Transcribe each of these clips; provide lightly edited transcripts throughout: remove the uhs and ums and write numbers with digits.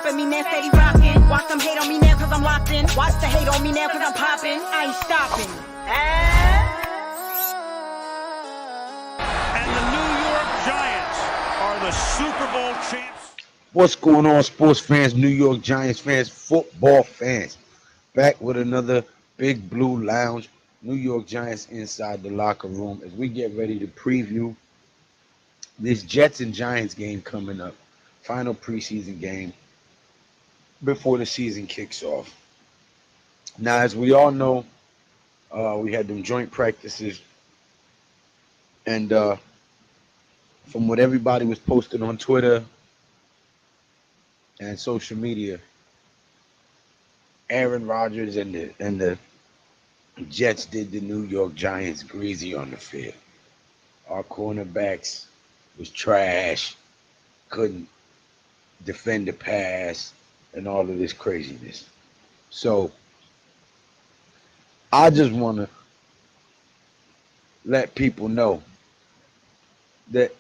at me now, steady rockin'. Watch them hate on me now, cause I'm locked in. Watch the hate on me now, cause I'm poppin'. I ain't stopping. And the New York Giants are the Super Bowl champs. What's going on, sports fans, New York Giants fans, football fans? Back with another Big Blue Lounge, New York Giants inside the locker room as we get ready to preview this Jets and Giants game coming up. Final preseason game before the season kicks off. Now, as we all know, we had them joint practices, and from what everybody was posting on Twitter and social media, Aaron Rodgers and the Jets did the New York Giants greasy on the field. Our cornerbacks was trash, couldn't defend the pass, and all of this craziness. So I just want to let people know that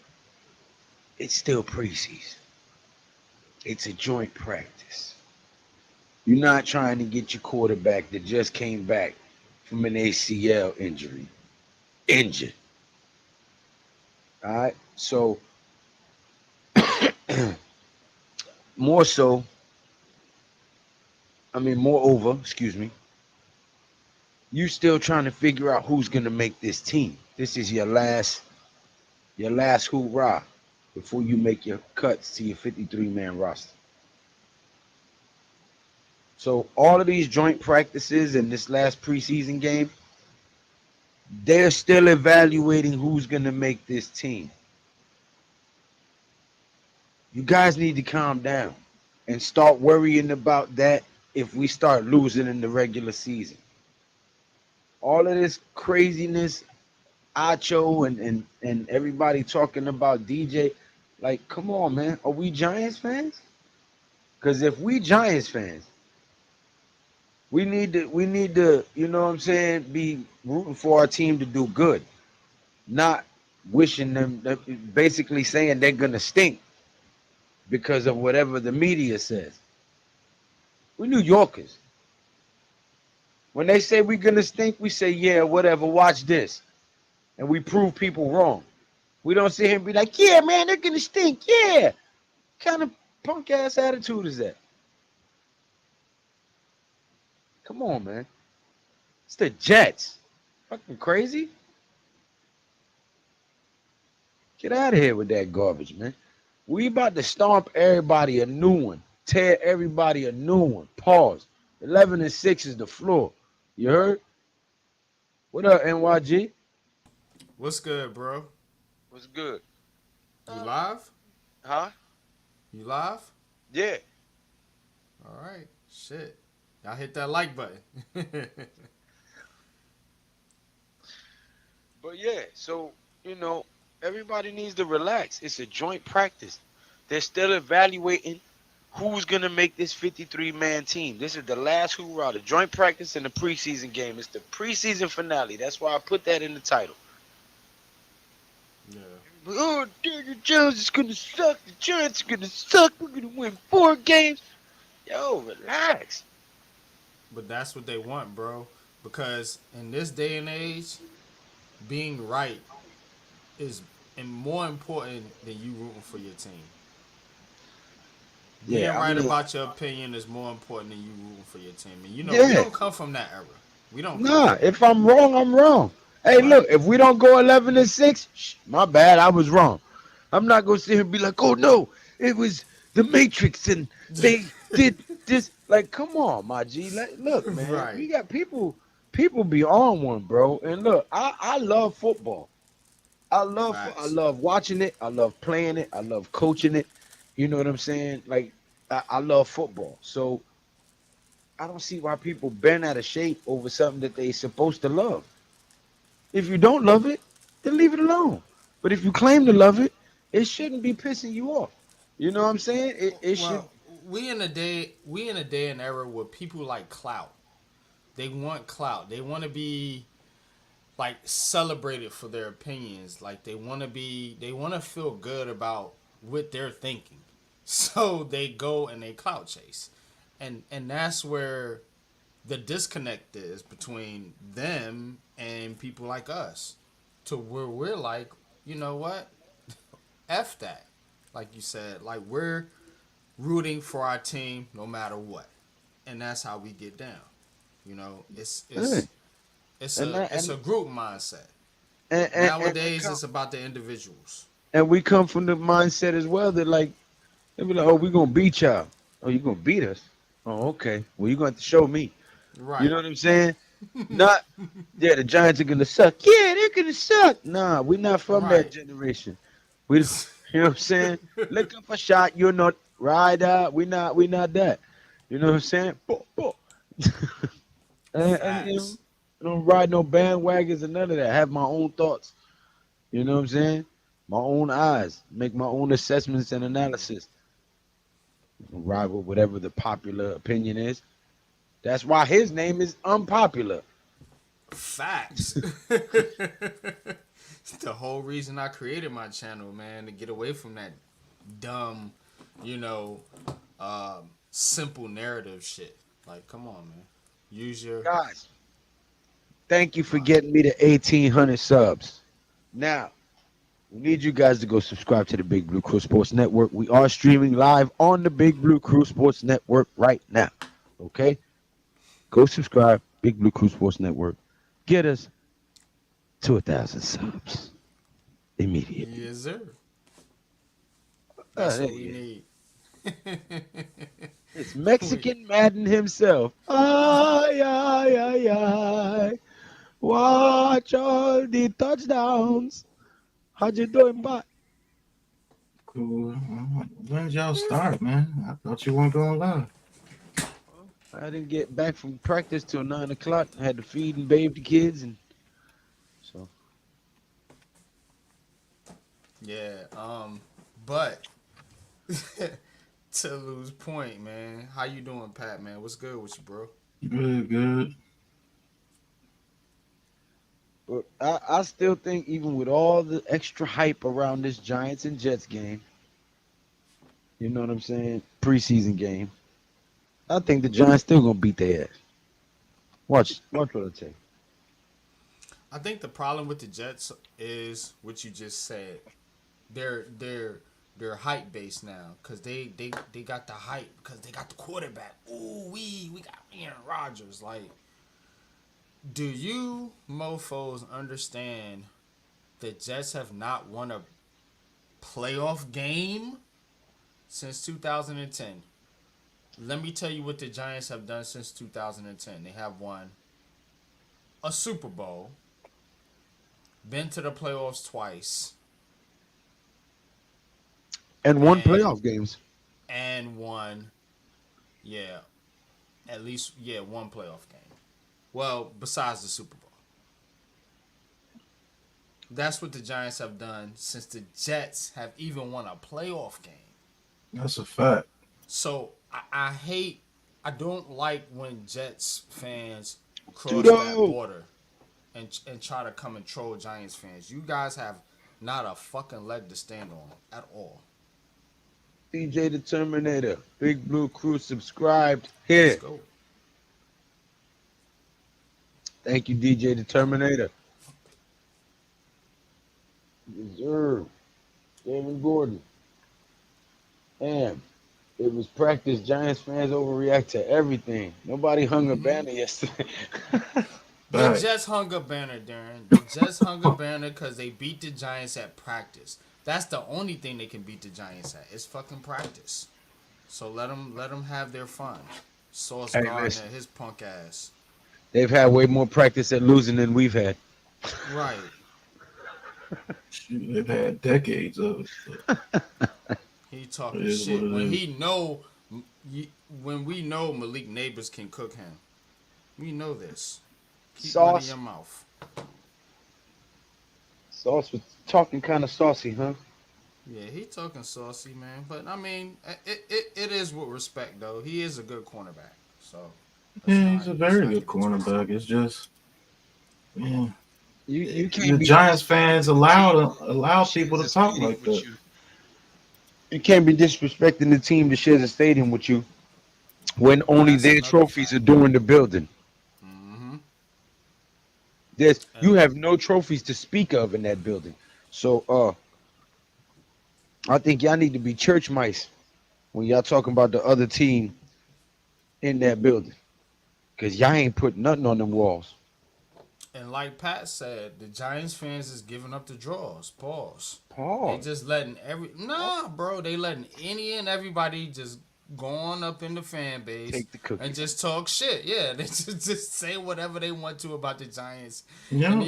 it's still preseason. It's a joint practice. You're not trying to get your quarterback that just came back from an ACL injury injured. All right? So, moreover, you still trying to figure out who's going to make this team. This is your last hoorah before you make your cuts to your 53-man roster. So all of these joint practices and this last preseason game, they're still evaluating who's going to make this team. You guys need to calm down and start worrying about that if we start losing in the regular season. All of this craziness, Acho and everybody talking about DJ, like, come on, man. Are we Giants fans? Because if we Giants fans, we need to, you know what I'm saying, be rooting for our team to do good, not wishing them, basically saying they're going to stink because of whatever the media says. We're New Yorkers. When they say we're going to stink, we say, yeah, whatever, watch this. And we prove people wrong. We don't sit here and be like, yeah, man, they're going to stink, yeah. What kind of punk-ass attitude is that? Come on, man. It's the Jets. Fucking crazy. Get out of here with that garbage, man. We about to stomp everybody a new one. Tear everybody a new one. Pause. 11-6 is the floor. You heard? What up, NYG? What's good, bro? What's good? You live? Huh? You live? Yeah. All right. Shit. Y'all hit that like button. But yeah, so, everybody needs to relax. It's a joint practice. They're still evaluating who's going to make this 53-man team. This is the last hoorah, the joint practice and the preseason game. It's the preseason finale. That's why I put that in the title. Yeah. Oh, Daniel Jones is going to suck. The Giants are going to suck. We're going to win 4 games. Yo, relax. But that's what they want, bro. Because in this day and age, being right is more important than you rooting for your team. Being right about your opinion is more important than you rooting for your team. And we don't come from that era. We don't. Nah, if I'm wrong, I'm wrong. Hey, look, if we don't go 11-6, my bad, I was wrong. I'm not gonna sit here and be like, oh no, it was the Matrix and they did this. Like, come on, my G. Look, man, Right. We got people be on one, bro. And look, I love football. I love watching it. I love playing it. I love coaching it. You know what I'm saying? Like, I love football. So I don't see why people bend out of shape over something that they supposed to love. If you don't love it, then leave it alone. But if you claim to love it, it shouldn't be pissing you off. You know what I'm saying? It should. We in a day and era where people like clout. They want clout. They want to be like celebrated for their opinions. Like they want to feel good about what they're thinking. So they go and they clout chase. And that's where the disconnect is between them and people like us. To where we're like, you know what? F that. Like you said, like we're rooting for our team no matter what. And that's how we get down. You know, it's Hey. it's it's And a that, it's a group mindset. and Nowadays it's about the individuals. we come from the mindset as well that like they be like, oh, we gonna beat y'all. Oh, you gonna beat us? Oh, okay. Well, you gonna have to show me. You know Right. what I'm saying? Not, yeah, the Giants are gonna suck. Yeah, they're gonna suck. Nah, we're not from that Right. generation. We, you know what I'm saying? Looking for shot. You're not ride out. We not that. You know what I'm saying? Boom, boom. And you know, Facts. I don't ride no bandwagons and none of that. I have my own thoughts. You know what I'm saying? My own eyes. Make my own assessments and analysis. Ride with whatever the popular opinion is. That's why his name is unpopular. Facts. The whole reason I created my channel, man, to get away from that dumb, you know, simple narrative shit. Like, come on, man. Use your Guys, thank you for mind. getting me to 1,800 subs. Now, we need you guys to go subscribe to the Big Blue Crew Sports Network. We are streaming live on the Big Blue Crew Sports Network right now. Okay? Go subscribe, Big Blue Crew Sports Network. Get us to 1,000 subs immediately. Yes, sir. That's what we Yeah. need. It's Mexican Madden himself. Ay, ay, ay, ay. Watch all the touchdowns. How you doing, Bot? Cool. When did y'all start, man? I thought you weren't going live. I didn't get back from practice till 9 o'clock. I had to feed and bathe the kids, and so Yeah, but to lose point, man. How you doing, Pat, man? What's good with you, bro? Good, good. but I still think even with all the extra hype around this Giants and Jets game, you know what I'm saying? Preseason game. I think the Giants still gonna beat their ass. Watch what I tell you. I think the problem with the Jets is what you just said. They're hype based now because they got the hype because they got the quarterback. Ooh, we got Aaron Rodgers. Like, do you mofos understand the Jets have not won a playoff game since 2010? Let me tell you what the Giants have done since 2010. They have won a Super Bowl, been to the playoffs twice, And won and playoff games. won, yeah, at least, yeah, one playoff game. Well, besides the Super Bowl. That's what the Giants have done since the Jets have even won a playoff game. That's a fact. So I don't like when Jets fans cross that Studo. border and try to come and troll Giants fans. You guys have not a fucking leg to stand on at all. DJ the Terminator. Big Blue Crew subscribed Let's here. go. Thank you, DJ the Terminator. Reserve. David Gordon. And it was practice. Giants fans overreact to everything. Nobody hung a banner yesterday. The Fact. Jets hung a banner, Darren. The Jets hung a banner because they beat the Giants at practice. That's the only thing they can beat the Giants at. It's fucking practice. So let them have their fun. Sauce Hey, Gardner, listen. his punk ass. They've had way more practice at losing than we've had. Right. Shoot, they've had decades of it. He talking It is shit what it when is. he know when we know Malik Neighbors can cook him. We know this. Keep money in Sauce. your mouth. Sauce was talking kind of saucy, huh? Yeah, he talking saucy, man. But I mean, it is with respect though. He is a good cornerback. So Yeah, he's a very good cornerback. It's just, yeah, You the can't be Giants fans allow people to talk like that. You can't be disrespecting the team that shares a stadium with you when only That's their another trophies are fact. doing the building. Hmm. You And have no trophies to speak of in that building. So I think y'all need to be church mice when y'all talking about the other team in that building. Cause y'all ain't put nothing on them walls. and like Pat said, the Giants fans is giving up the draws. Pause. They Pause. just letting bro. They letting any and everybody just go on up in the fan base Take the and cookie. just talk shit. Yeah, they just say whatever they want to about the Giants. And Yeah,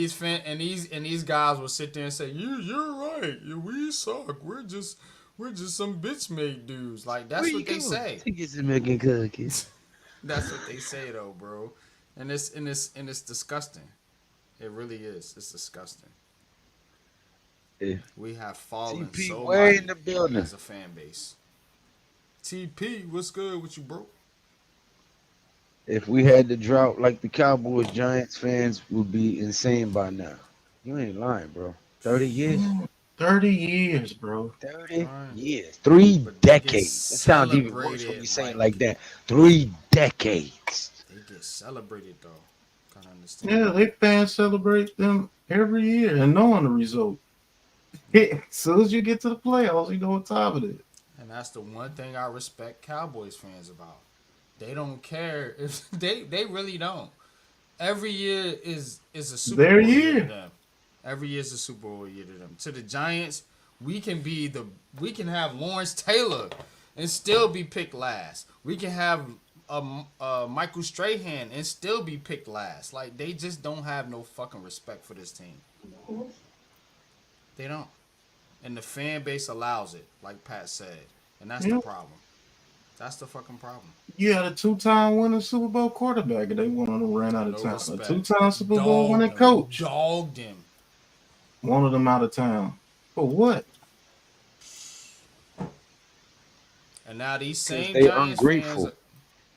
these guys will sit there and say, You're right. We suck. We're just some bitch made dudes." Like Where that's you what they going? say. To get some making cookies. That's what they say though, bro. And it's disgusting. It really is. It's disgusting. Yeah. We have fallen TP so way in mighty the building. as a fan base. TP, what's good with you, bro? If we had the drought like the Cowboys, Giants fans would be insane by now. You ain't lying, bro. 30 years? 30 years, bro. 30 Right. years. Three But they get decades. It sounds even worse when you celebrated say it like like that. 3 decades. they get celebrated though. Gotta understand Yeah, that. they fans celebrate them every year and knowing the result. As soon as you get to the playoffs, you know what time it is. And that's the one thing I respect Cowboys fans about. They don't care if they really don't. Every year is a Super Their Bowl year to year. them. Every year is a Super Bowl year to them. To the Giants, we can have Lawrence Taylor and still be picked last. We can have Michael Strahan and still be picked last. Like they just don't have no fucking respect for this team. They don't, and the fan base allows it, like Pat said, and that's the Yeah. problem. That's the fucking problem. You had a two-time winning Super Bowl quarterback, and they one of them ran out of No town. A respect. two-time Super Bowl Dogged winning him. coach, Dogged him. one of them out of town. For what? And now Because they ungrateful.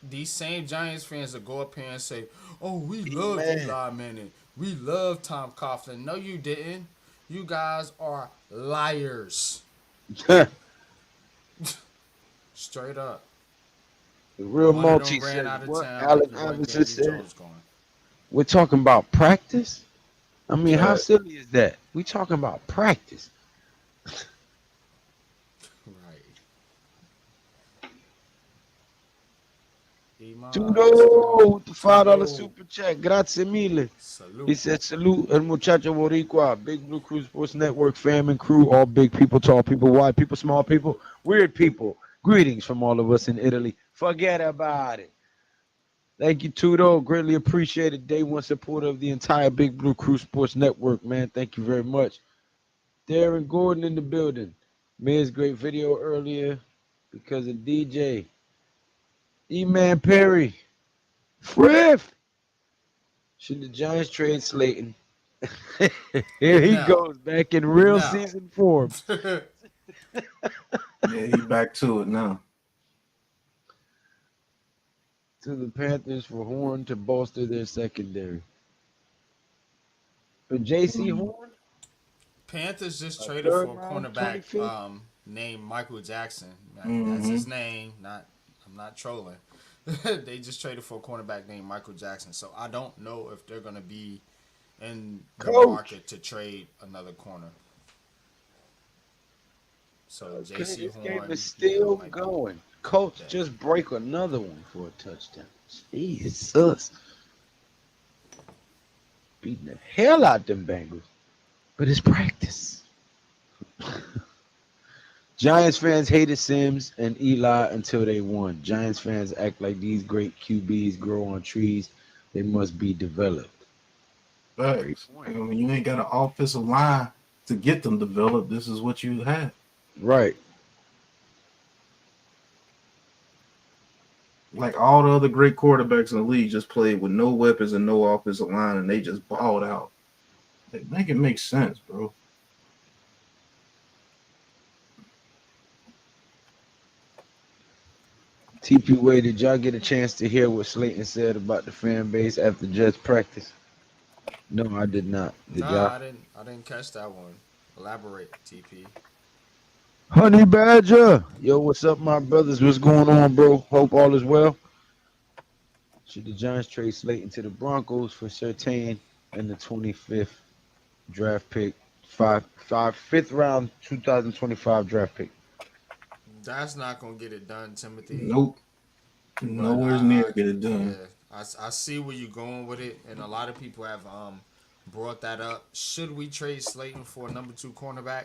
these same Giants fans will go up here and say, "Oh, we loved Man. Eli Manning. We loved Tom Coughlin." No, you didn't. You guys are liars. The Straight up. real One of multi them ran says out of what? town like Allen your boy Iverson Daddy said. Jones going. We're talking about practice? I mean, how Fact. silly is that? We talking about practice. Right. Iman, Tudo with the $5 Tudo. super chat. Grazie mille. He Salute. said, salute el muchacho boricua. Big Blue Crew Sports Network, fam and crew, all big people, tall people, wide people, small people, weird people. Greetings from all of us in Italy. Forget about it. Thank you, Tudo. Greatly appreciated. Day one supporter of the entire Big Blue Crew Sports Network, man. Thank you very much. Darren Gordon in the building. Man's great video earlier because of DJ. E-Man Perry. Friff. Should the Giants trade Slayton? Here he No. goes back in real No. season form. Yeah, he back to it now. To the Panthers for Horn to bolster their secondary. For J.C. Horn, Panthers just a traded third for a round, cornerback 25th. named Michael Jackson. That's Mm-hmm. his name. Not I'm not trolling. They just traded for a cornerback named Michael Jackson. So I don't know if they're gonna be in the Coach. market to trade another corner. So Okay, J.C. this game Horn, is yeah, still might be going. Colts dead. just break another one for a touchdown. Jesus. Beating the hell out them Bengals. But it's practice. Giants fans hated Sims and Eli until they won. Giants fans act like these great QBs grow on trees. They must be developed. Great Facts. point. And when you ain't got an offensive line to get them developed, this is what you had. Right. Like all the other great quarterbacks in the league just played with no weapons and no offensive line, and they just balled out. Like, make it make sense, bro. TP Way, did y'all get a chance to hear what Slayton said about the fan base after Jets practice? No, I did not. Did Nah, y'all? I didn't catch that one. Elaborate, TP. Honey Badger. Yo, what's up, my brothers? What's going on, bro? Hope all is well. Should the Giants trade Slayton to the Broncos for Surtain and the 25th draft pick, fifth round 2025 draft pick? That's not gonna get it done, Timothy. Nope. But Nowhere near get it yeah, done. I see where you're going with it, and a lot of people have brought that up. Should we trade Slayton for a number 2 cornerback?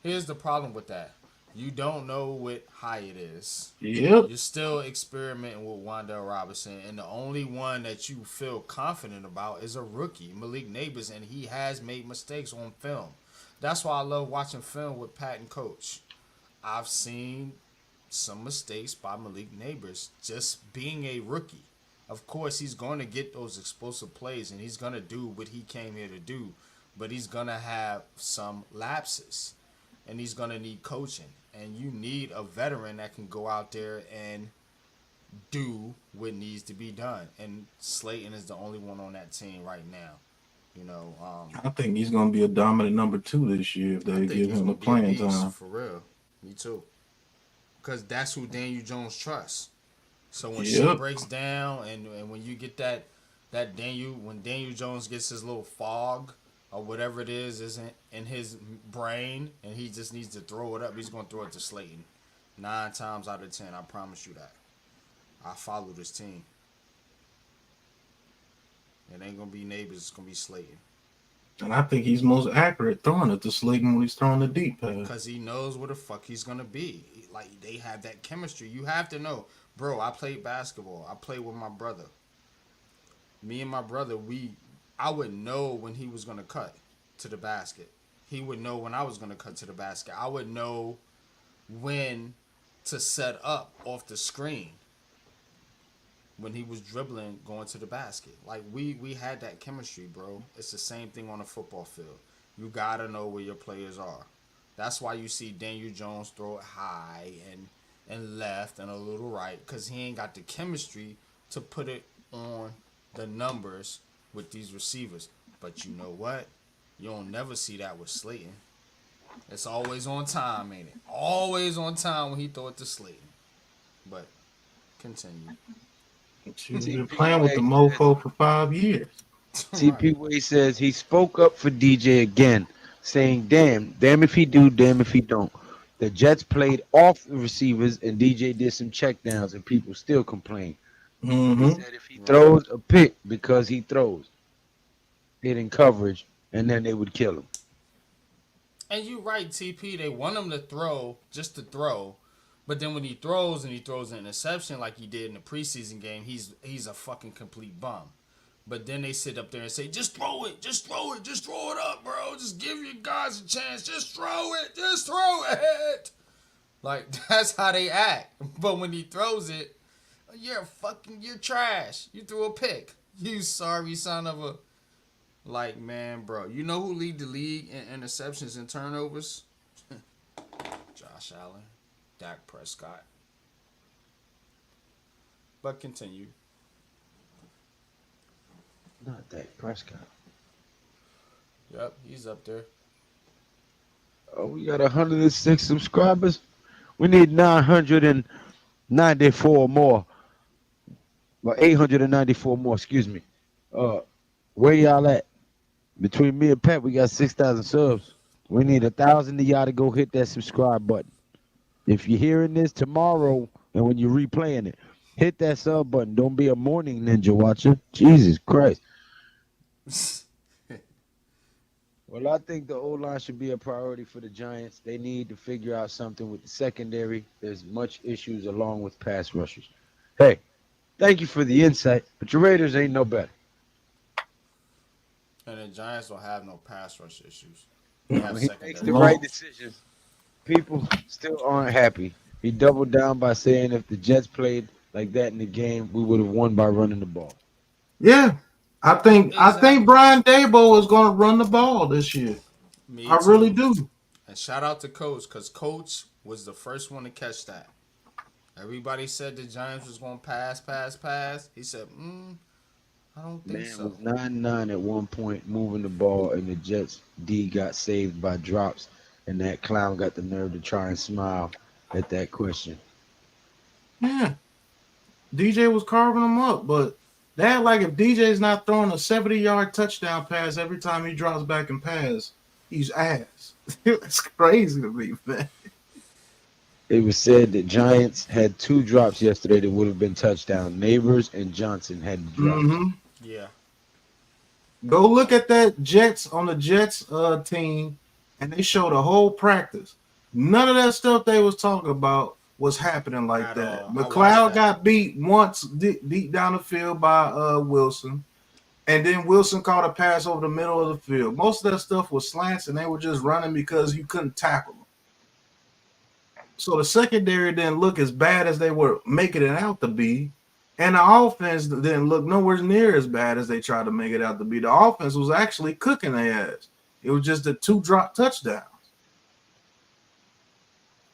Here's the problem with that. You don't know what Hyatt is. Yep. You're still experimenting with Wandale Robinson, and the only one that you feel confident about is a rookie, Malik Neighbors, and he has made mistakes on film. That's why I love watching film with Pat and Coach. I've seen some mistakes by Malik Neighbors just being a rookie. Of course, he's going to get those explosive plays, and he's going to do what he came here to do, but he's going to have some lapses, and he's going to need coaching. And you need a veteran that can go out there and do what needs to be done. And Slayton is the only one on that team right now. I think he's going to be a dominant number 2 this year if I they think give he's him the gonna be a playing beast, time. for real. Me too. Because that's who Daniel Jones trusts. So when Yep. shit breaks down, and when you get that when Daniel Jones gets his little fog or whatever it is isn't in his brain, and he just needs to throw it up, he's gonna throw it to Slayton. 9 times out of 10, I promise you that. I follow this team. It ain't gonna be Neighbors, it's gonna be Slayton. And I think he's most accurate throwing it to Slayton when he's throwing the deep pass. Because he knows where the fuck he's gonna be. Like, they have that chemistry. You have to know. Bro, I played basketball. I played with my brother. Me and my brother, I would know when he was gonna cut to the basket. He would know when I was gonna cut to the basket. I would know when to set up off the screen when he was dribbling going to the basket. Like, we had that chemistry, bro. It's the same thing on the football field. You gotta know where your players are. That's why you see Daniel Jones throw it high and left and a little right, because he ain't got the chemistry to put it on the numbers with these receivers. But you know what? You don't never see that with Slayton. It's always on time, ain't it? Always on time when he throw it to Slayton. But continue. He's been playing with the mofo for 5 years. TP Way says he spoke up for DJ again, saying, damn if he do, damn if he don't. The Jets played off the receivers and DJ did some checkdowns and people still complain. Mm-hmm. He said if he throws a pick because he throws, hitting coverage, and then they would kill him. And you right, TP. They want him to throw just to throw. But then when he throws and he throws an interception like he did in the preseason game, he's a fucking complete bum. But then they sit up there and say, just throw it, just throw it, just throw it up, bro. Just give your guys a chance. Just throw it, just throw it. Like, that's how they act. But when he throws it, you're trash. You threw a pick. You sorry son of a... Like, man, bro. You know who lead the league in interceptions and turnovers? Josh Allen. Dak Prescott. But continue. Not Dak Prescott. Yep, he's up there. Oh, we got 106 subscribers. We need 994 more. Well, 894 more, excuse me. Where y'all at? Between me and Pat, we got 6,000 subs. We need 1,000 of y'all to go hit that subscribe button. If you're hearing this tomorrow and when you're replaying it, hit that sub button. Don't be a morning ninja watcher. Jesus Christ. Well, I think the O-line should be a priority for the Giants. They need to figure out something with the secondary. There's much issues along with pass rushers. Hey, thank you for the insight, but your Raiders ain't no better. And the Giants don't have no pass rush issues. He makes the right decisions. People still aren't happy. He doubled down by saying if the Jets played like that in the game, we would have won by running the ball. Yeah. I think Brian Daboll is going to run the ball this year. I really do. And shout out to Coach, because Coach was the first one to catch that. Everybody said the Giants was going to pass. He said, I don't think so. Man was 9-9 at one point moving the ball, and the Jets D got saved by drops And that clown got the nerve to try and smile at that question. Yeah, DJ was carving them up, but they had like if DJ's not throwing a 70-yard touchdown pass every time he drops back and pass, he's ass. It's crazy to me, man. It was said that Giants had 2 drops yesterday that would have been touchdown. Neighbors and Johnson had the drops. Mm-hmm. Yeah. Go look at that Jets on the Jets team, and they showed a whole practice. None of that stuff they was talking about was happening like At that. all. I McLeod watched that. got beat once deep down the field by Wilson, and then Wilson caught a pass over the middle of the field. Most of that stuff was slants, and they were just running because you couldn't tackle them. So the secondary didn't look as bad as they were making it out to be. And the offense didn't look nowhere near as bad as they tried to make it out to be. The offense was actually cooking their ass. It was just the 2 drop touchdowns.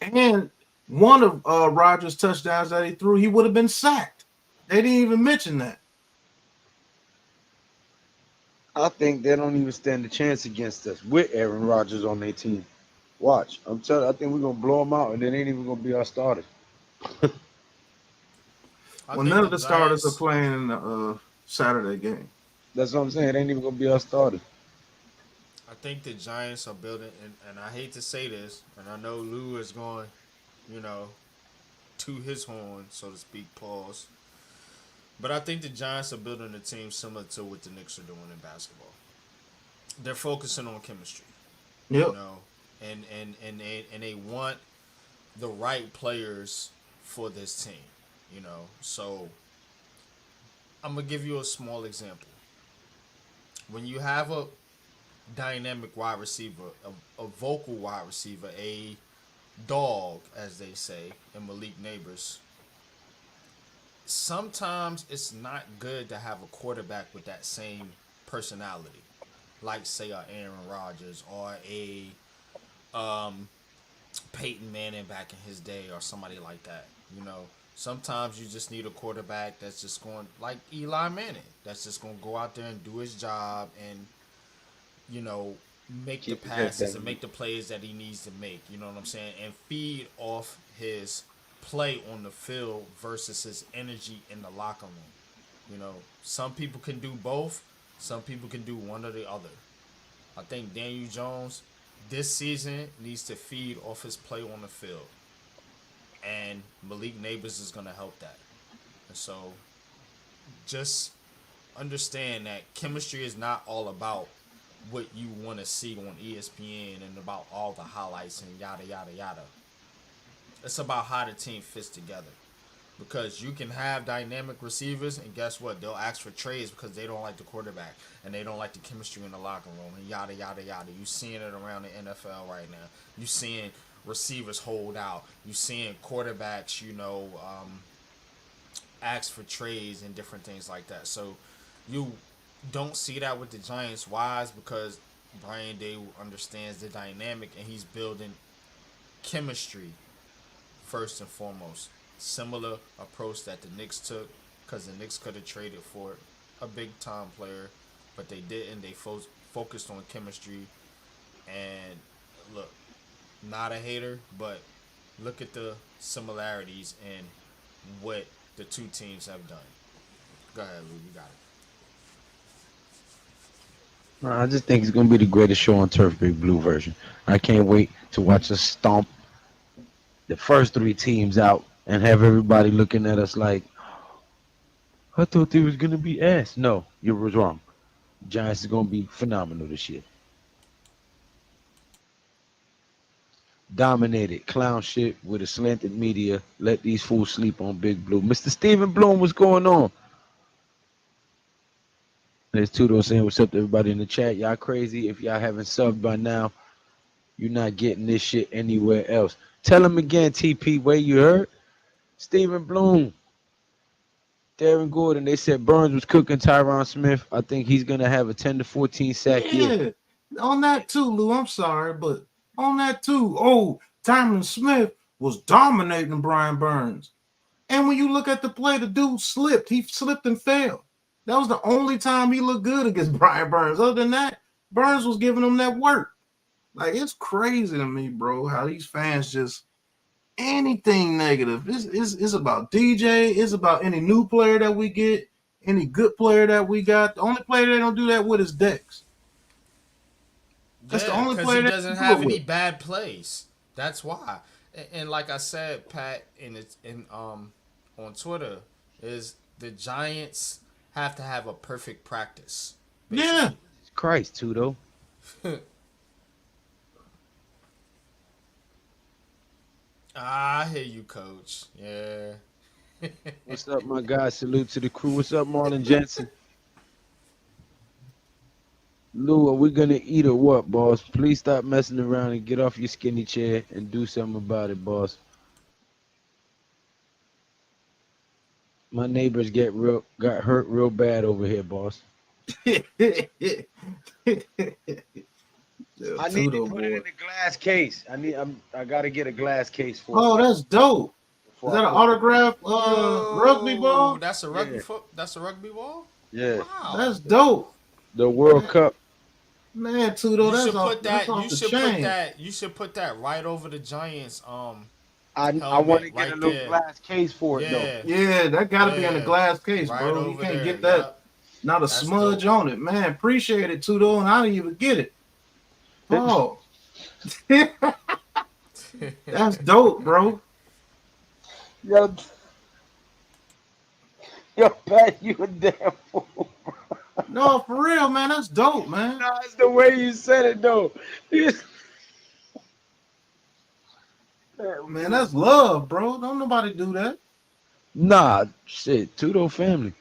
And one of Rodgers' touchdowns that he threw, he would have been sacked. They didn't even mention that. I think they don't even stand a chance against us with Aaron Rodgers on their team. Watch. I'm telling you, I think we're going to blow them out, and it ain't even going to be our starters. Well, none of the starters are playing in the Saturday game. That's what I'm saying. It ain't even going to be our starters. I think the Giants are building, and I hate to say this, and I know Lou is going, to his horn, so to speak, pause. But I think the Giants are building a team similar to what the Knicks are doing in basketball. They're focusing on chemistry. Yep. And they want the right players for this team. So I'm gonna give you a small example. When you have a dynamic wide receiver, a vocal wide receiver, a dog, as they say, in Malik Neighbors, sometimes it's not good to have a quarterback with that same personality, like say a Aaron Rodgers or a Peyton Manning back in his day or somebody like that. Sometimes you just need a quarterback that's just going, like Eli Manning, that's just going to go out there and do his job and, make the passes and make the plays that he needs to make. You know what I'm saying? And feed off his play on the field versus his energy in the locker room. Some people can do both. Some people can do one or the other. I think Daniel Jones this season needs to feed off his play on the field. And Malik Neighbors is going to help that. And so just understand that chemistry is not all about what you want to see on ESPN and about all the highlights and yada, yada, yada. It's about how the team fits together. Because you can have dynamic receivers, and guess what? They'll ask for trades because they don't like the quarterback and they don't like the chemistry in the locker room and yada, yada, yada. You're seeing it around the NFL right now. You're seeing receivers hold out. You're seeing quarterbacks, ask for trades and different things like that. So you don't see that with the Giants. Why? Because Brian Day understands the dynamic and he's building chemistry first and foremost. Similar approach that the Knicks took, because the Knicks could have traded for a big-time player, but they didn't. They focused on chemistry. And look, not a hater, but look at the similarities in what the two teams have done. Go ahead, Lou. You got it. I just think it's going to be the greatest show on turf, Big Blue version. I can't wait to watch us stomp the first 3 teams out and have everybody looking at us like, I thought they was going to be ass. No, you was wrong. Giants is going to be phenomenal this year. Dominated clown shit with a slanted media. Let these fools sleep on Big Blue. Mr. Stephen Bloom, what's going on? There's Tudo saying what's up to everybody in the chat. Y'all crazy. If y'all haven't subbed by now, you're not getting this shit anywhere else. Tell them again, TP, where you heard? Stephen Bloom. Darren Gordon, they said Burns was cooking Tyron Smith. I think he's going to have a 10 to 14 sack year. On that too, Lou. I'm sorry, but on that too. Oh, Tyron Smith was dominating Brian Burns. And when you look at the play, the dude slipped. He slipped and fell. That was the only time he looked good against Brian Burns. Other than that, Burns was giving him that work. Like, it's crazy to me, bro, how these fans just anything negative. It's about DJ. It's about any new player that we get, any good player that we got. The only player they don't do that with is Dex. That's the Yeah, only because he player they doesn't do it have any with. bad plays. That's why. And like I said, Pat, on Twitter, is the Giants have to have a perfect practice, Yeah. basically. Christ, Tudo. I hear you, Coach. Yeah. What's up, my guy? Salute to the crew. What's up, Marlon Jensen? Lou, are we gonna eat or what, boss? Please stop messing around and get off your skinny chair and do something about it, boss. My neighbors got hurt real bad over here, boss. I need to Tudo put it boy. in a glass case. I gotta get a glass case for Oh, it that's dope. Is before I that an put it. autograph rugby Yo, ball? that's a rugby Yeah, That's a rugby ball. yeah. Wow. That's dope. The World Man, Cup. man, Tudo, You should put that's that. off the chain. You should put that right over the Giants I want helmet to get a right little there. glass case for it though. Yeah, Yeah, that gotta be in a yeah, glass case, right bro. You over can't there. get that. Yep, Not a that's smudge dope. on it, man. Appreciate it, Tudo, and I didn't even get it. Oh, that's dope, bro. Yo, yo, Pat, you a damn fool. No, for real, man. That's dope, man. Nah, it's the way you said it though. Man, that's love, bro. Don't nobody do that. Nah, shit, Tudo family.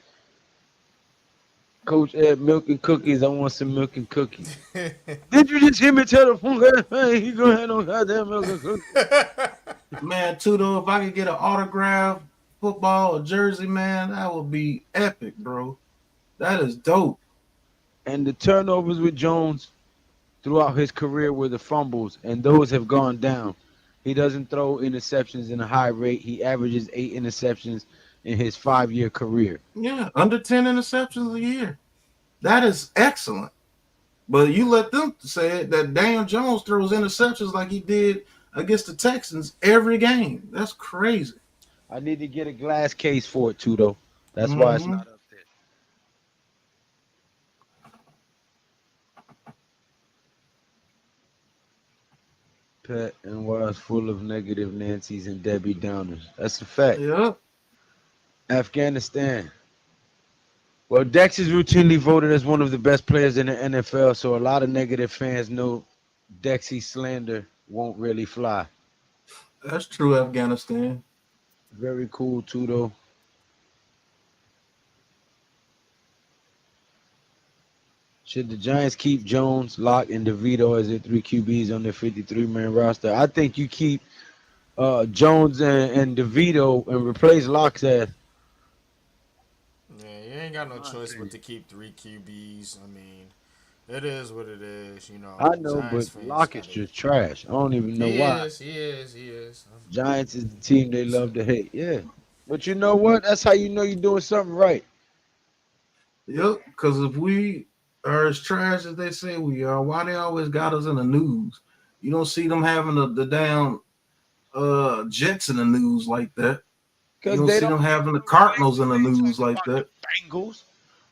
Coach Ed, milk and cookies. I want some milk and cookies. Did you just hear me tell the phone guy, hey, he gonna have no goddamn milk and cookies? Man, Tudo, if I could get an autograph football or jersey, man, that would be epic, bro. That is dope. And the turnovers with Jones throughout his career were the fumbles, and those have gone down. He doesn't throw interceptions in a high rate. He averages 8 interceptions in his 5-year career. Yeah, under 10 interceptions a year. That is excellent. But you let them say it that Daniel Jones throws interceptions like he did against the Texans every game. That's crazy. I need to get a glass case for it too, though. That's why it's Mm-hmm. not up there. Pet and was full of negative Nancy's and Debbie Downers. That's a fact. Yep. Afghanistan. Well, Dex is routinely voted as one of the best players in the NFL, so a lot of negative fans know Dexy slander won't really fly. That's true, Afghanistan. Very cool too, though. Should the Giants keep Jones, Locke, and DeVito as their 3 QBs on their 53-man roster? I think you keep Jones and DeVito and replace Locke's ass. Yeah, you ain't got no choice but to keep 3 QBs. I mean, it is what it is. You know, I know, Giants but fans Locke is gotta. just trash. I don't even know He why. is. He is. He is. Giants is the team they love to hate. Yeah. But you know what? That's how you know you're doing something right. Yep. Because if we are as trash as they say we are, why they always got us in the news? You don't see them having the damn Jets in the news like that. You Because don't they see don't them having the they Cardinals in the ain't news talking like about the that. Bengals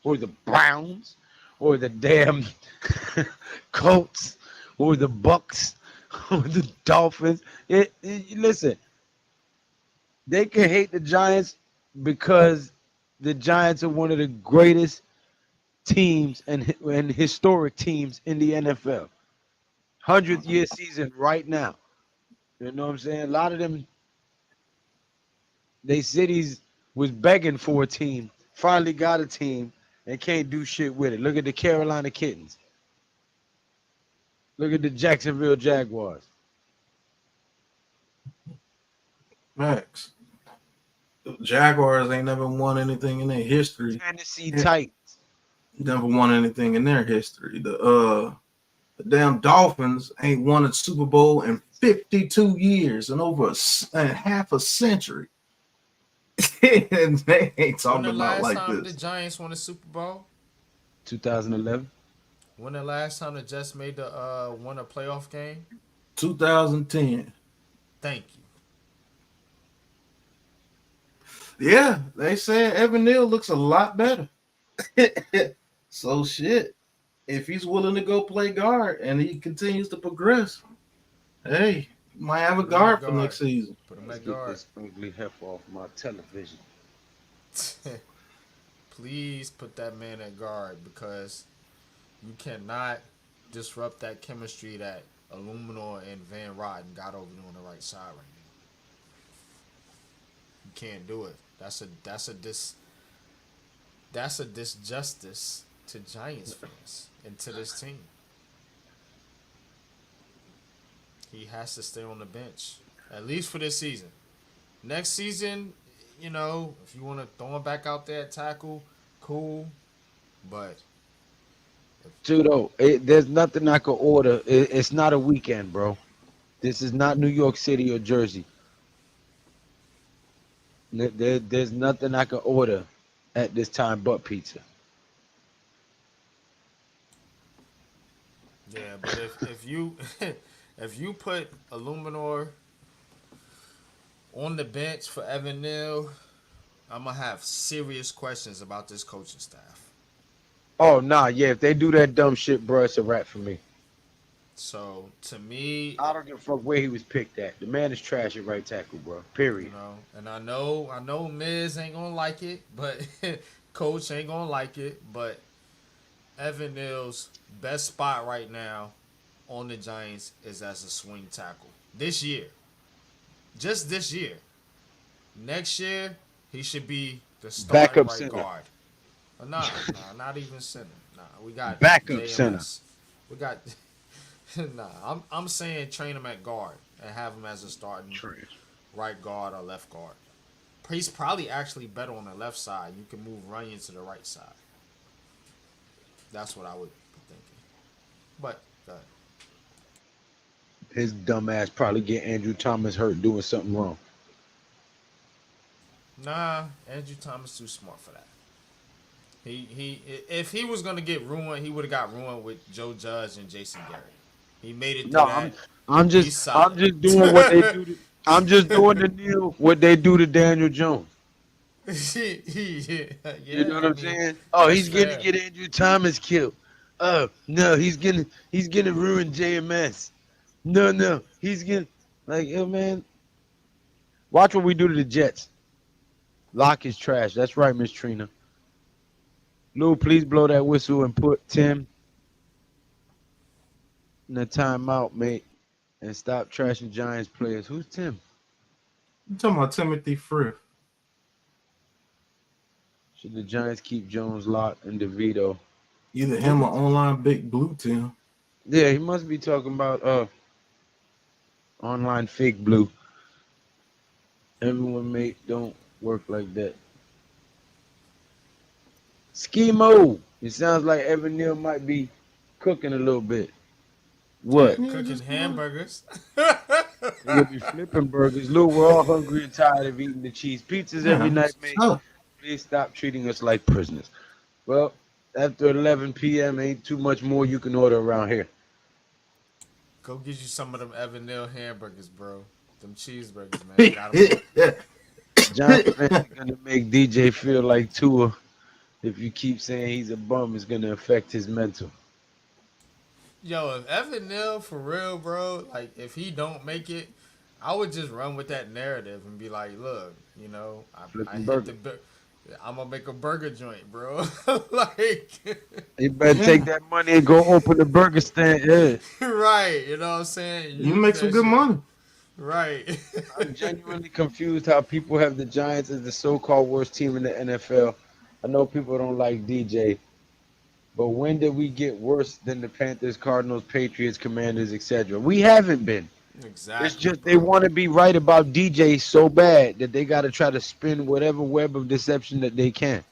or the Browns or the damn Colts or the Bucks or the Dolphins. Listen, they can hate the Giants because the Giants are one of the greatest teams and historic teams in the NFL. 100th year season right now. You know what I'm saying? A lot of them, they cities was begging for a team, finally got a team, and can't do shit with it. Look at the Carolina Kittens. Look at the Jacksonville Jaguars. Max. Jaguars ain't never won anything in their history. Tennessee Titans. Never won anything in their history. The damn Dolphins ain't won a Super Bowl in 52 years and over half a century. And they ain't When talking the about last like time the this. Giants won a Super Bowl? 2011. When the last time the Jets made the won a playoff game? 2010. Thank you. Yeah, they said Evan Neal looks a lot better. So shit. If he's willing to go play guard and he continues to progress, hey, might have a Put him at guard for guard. next season. Put him Let's at get guard. this ugly heifer off my television. Please put that man at guard because you cannot disrupt that chemistry that Illuminor and Van Rotten got over there on the right side right now. You can't do it. That's a disjustice to Giants fans and to this team. He has to stay on the bench at least for this season. Next season, you know, if you want to throw him back out there at tackle, cool. But Judo, there's nothing I could order. It's not a weekend, bro. This is not New York City or Jersey. There's nothing I can order at this time but pizza. yeah, but if you if you put Illuminor on the bench for Evan Neal, I'm gonna have serious questions about this coaching staff. Oh, nah, yeah. If they do that dumb shit, bro, it's a wrap for me. So to me, I don't give a fuck where he was picked at. The man is trash at right tackle, bro. you Period. know, and I know Miz ain't gonna like it, but Coach ain't gonna like it. But Evan Neal's best spot right now on the Giants is as a swing tackle this year. Just this year. Next year, he should be the starting Backup right center. guard. Nah, not even center. Nah, we got Backup JMS. center. We got I'm saying train him at guard and have him as a starting right guard or left guard. He's probably actually better on the left side. You can move Runyon to the right side. That's what I would be thinking. But His dumb ass probably get Andrew Thomas hurt doing something wrong. nah, Andrew Thomas too smart for that. He if he was gonna get ruined, he would have got ruined with Joe Judge and Jason Garrett. He made it through No, that. I'm He's just solid. doing what they do. I'm just doing to Neil what they do to Daniel Jones. yeah, You know what I I'm mean, saying? Oh, that's he's gonna fair. get Andrew Thomas killed. Oh no, he's gonna ruin JMS. No, he's gonna yo man. Watch what we do to the Jets. Lock is trash. That's right, Miss Trina. Lou, please blow that whistle and put Tim in the timeout, mate, and stop trashing Giants players. Who's Tim? You talking about Timothy Frith? Should the Giants keep Jones, Lott, and DeVito? Either him or online Big Blue Tim. Yeah, he must be talking about online fake blue. Everyone, mate, don't work like that. Schemo. It sounds like Evan Neal might be cooking a little bit. What? Cooking hamburgers. We'll be flipping burgers. Look, we're all hungry and tired of eating the cheese pizzas every night, mate. Please stop treating us like prisoners. Well, after 11 p.m., ain't too much more you can order around here. Go get you some of them Evan Neal hamburgers, bro. Them cheeseburgers, man. Got 'em. Giants fans are gonna make DJ feel like Tua. If you keep saying he's a bum, it's gonna affect his mental. Yo, if Evan Neal for real, bro, like if he don't make it, I would just run with that narrative and be like, look, you know, I Flipping hit I'm gonna make a burger joint, bro. Like, You better take that money and go open a burger stand. Yeah. right? You know what I'm saying? You make some good money. right? I'm genuinely confused how people have the Giants as the so-called worst team in the NFL. I know people don't like DJ, but when did we get worse than the Panthers, Cardinals, Patriots, Commanders, etc.? We haven't been. Exactly. It's just they want to be right about DJ so bad that they got to try to spin whatever web of deception that they can.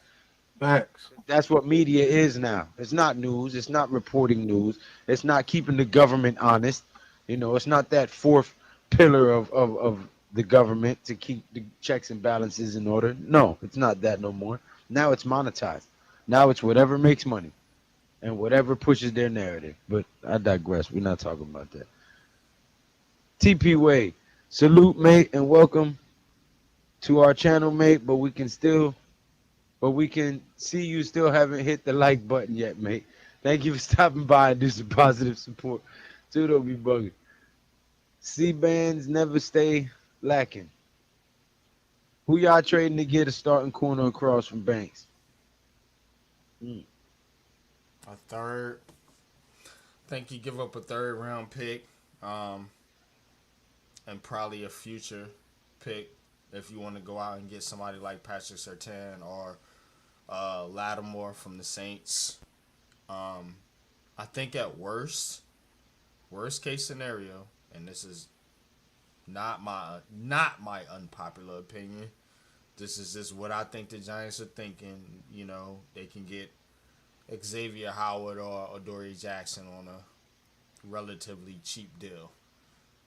Facts. That's what media is now. It's not news. It's not reporting news. It's not keeping the government honest. You know, it's not that fourth pillar of the government to keep the checks and balances in order. No, it's not that no more. Now it's monetized. Now it's whatever makes money. and whatever pushes their narrative. But I digress. We're not talking about that. TP Way, salute, mate, and welcome to our channel, mate. But we can see you still haven't hit the like button yet, mate. Thank you for stopping by and do some positive support. Dude, don't be bugging. C-bands never stay lacking. Who y'all trading to get a starting corner across from Banks? A third. I think you give up a third round pick, and probably a future pick if you want to go out and get somebody like Patrick Surtain or Lattimore from the Saints. I think at worst case scenario, and this is not my unpopular opinion. This is just what I think the Giants are thinking. You know, they can get Xavier Howard or Adoree Jackson on a relatively cheap deal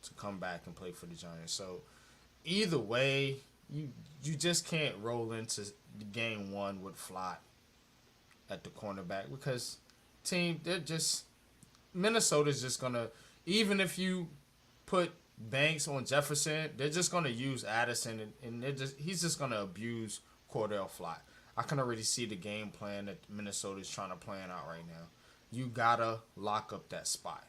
to come back and play for the Giants. So either way, you just can't roll into game one with Flott at the cornerback because Minnesota's just gonna, even if you put Banks on Jefferson, they're just gonna use Addison and he's just gonna abuse Cordell Flott. I can already see the game plan that Minnesota's trying to plan out right now. You gotta lock up that spot.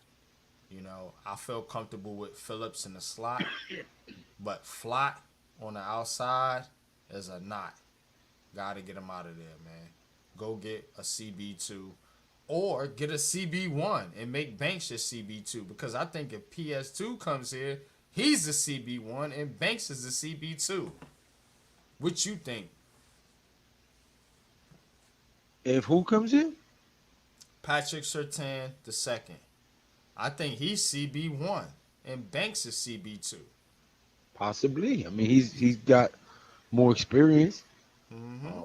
You know, I feel comfortable with Phillips in the slot, but Flott on the outside is a knot. Gotta get him out of there, man. Go get a CB2 or get a CB1 and make Banks your CB2 because I think if PS2 comes here, he's the CB1 and Banks is the CB2. What you think? If who comes in? Patrick Surtain the second. I think he's CB1 and Banks is CB2. Possibly. I mean, he's got more experience. Mm-hmm.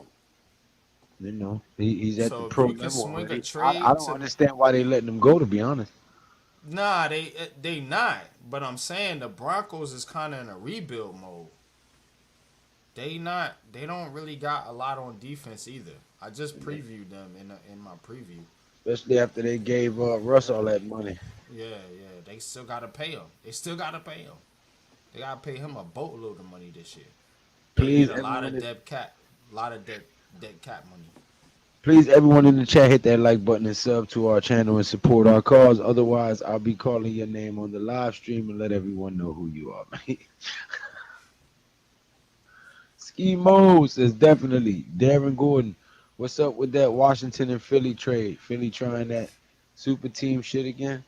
You know, he's at So the if pro you can level swing a already. trade I don't understand why they letting him go, to be honest. Nah, they not. But I'm saying the Broncos is kind of in a rebuild mode. They don't really got a lot on defense either. I just previewed them in my preview. Especially after they gave Russ all that money. Yeah. They still gotta pay him. They gotta pay him a boatload of money this year. They Please, get a lot of dead cap money. Please, everyone in the chat, hit that like button and sub to our channel and support our cause. Otherwise, I'll be calling your name on the live stream and let everyone know who you are, man. Ski Mo says definitely. Darren Gordon, what's up with that Washington and Philly trade? Philly trying that super team shit again?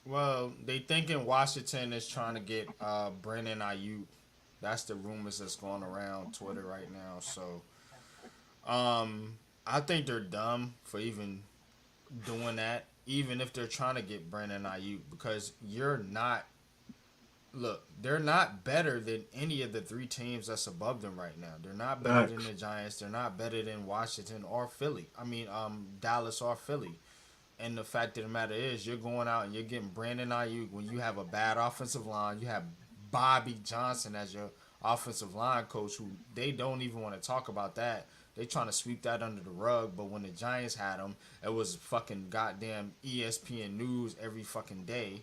Well, they thinking Washington is trying to get Brandon Ayuk. That's the rumors that's going around Twitter right now. So, I think they're dumb for even doing that, even if they're trying to get Brandon Ayuk, because they're not better than any of the three teams that's above them right now. They're not better than the Giants. They're not better than Washington or Philly. Dallas or Philly. And the fact of the matter is, you're going out and you're getting Brandon Ayuk when you have a bad offensive line. You have Bobby Johnson as your offensive line coach, who they don't even want to talk about that. They trying to sweep that under the rug. But when the Giants had him, it was fucking goddamn ESPN News every fucking day.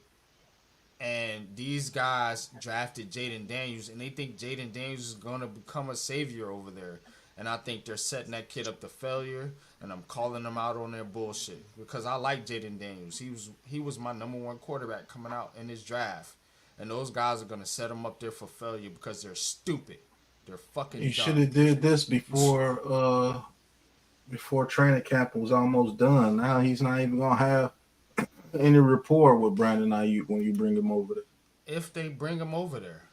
And these guys drafted Jaden Daniels, and they think Jaden Daniels is going to become a savior over there. And I think they're setting that kid up to failure, and I'm calling them out on their bullshit because I like Jaden Daniels. He was my number one quarterback coming out in this draft, and those guys are gonna set him up there for failure because they're stupid. They're fucking. You should have did this before training camp was almost done. Now he's not even gonna have any rapport with Brandon Ayuk when you bring him over there. If they bring him over there.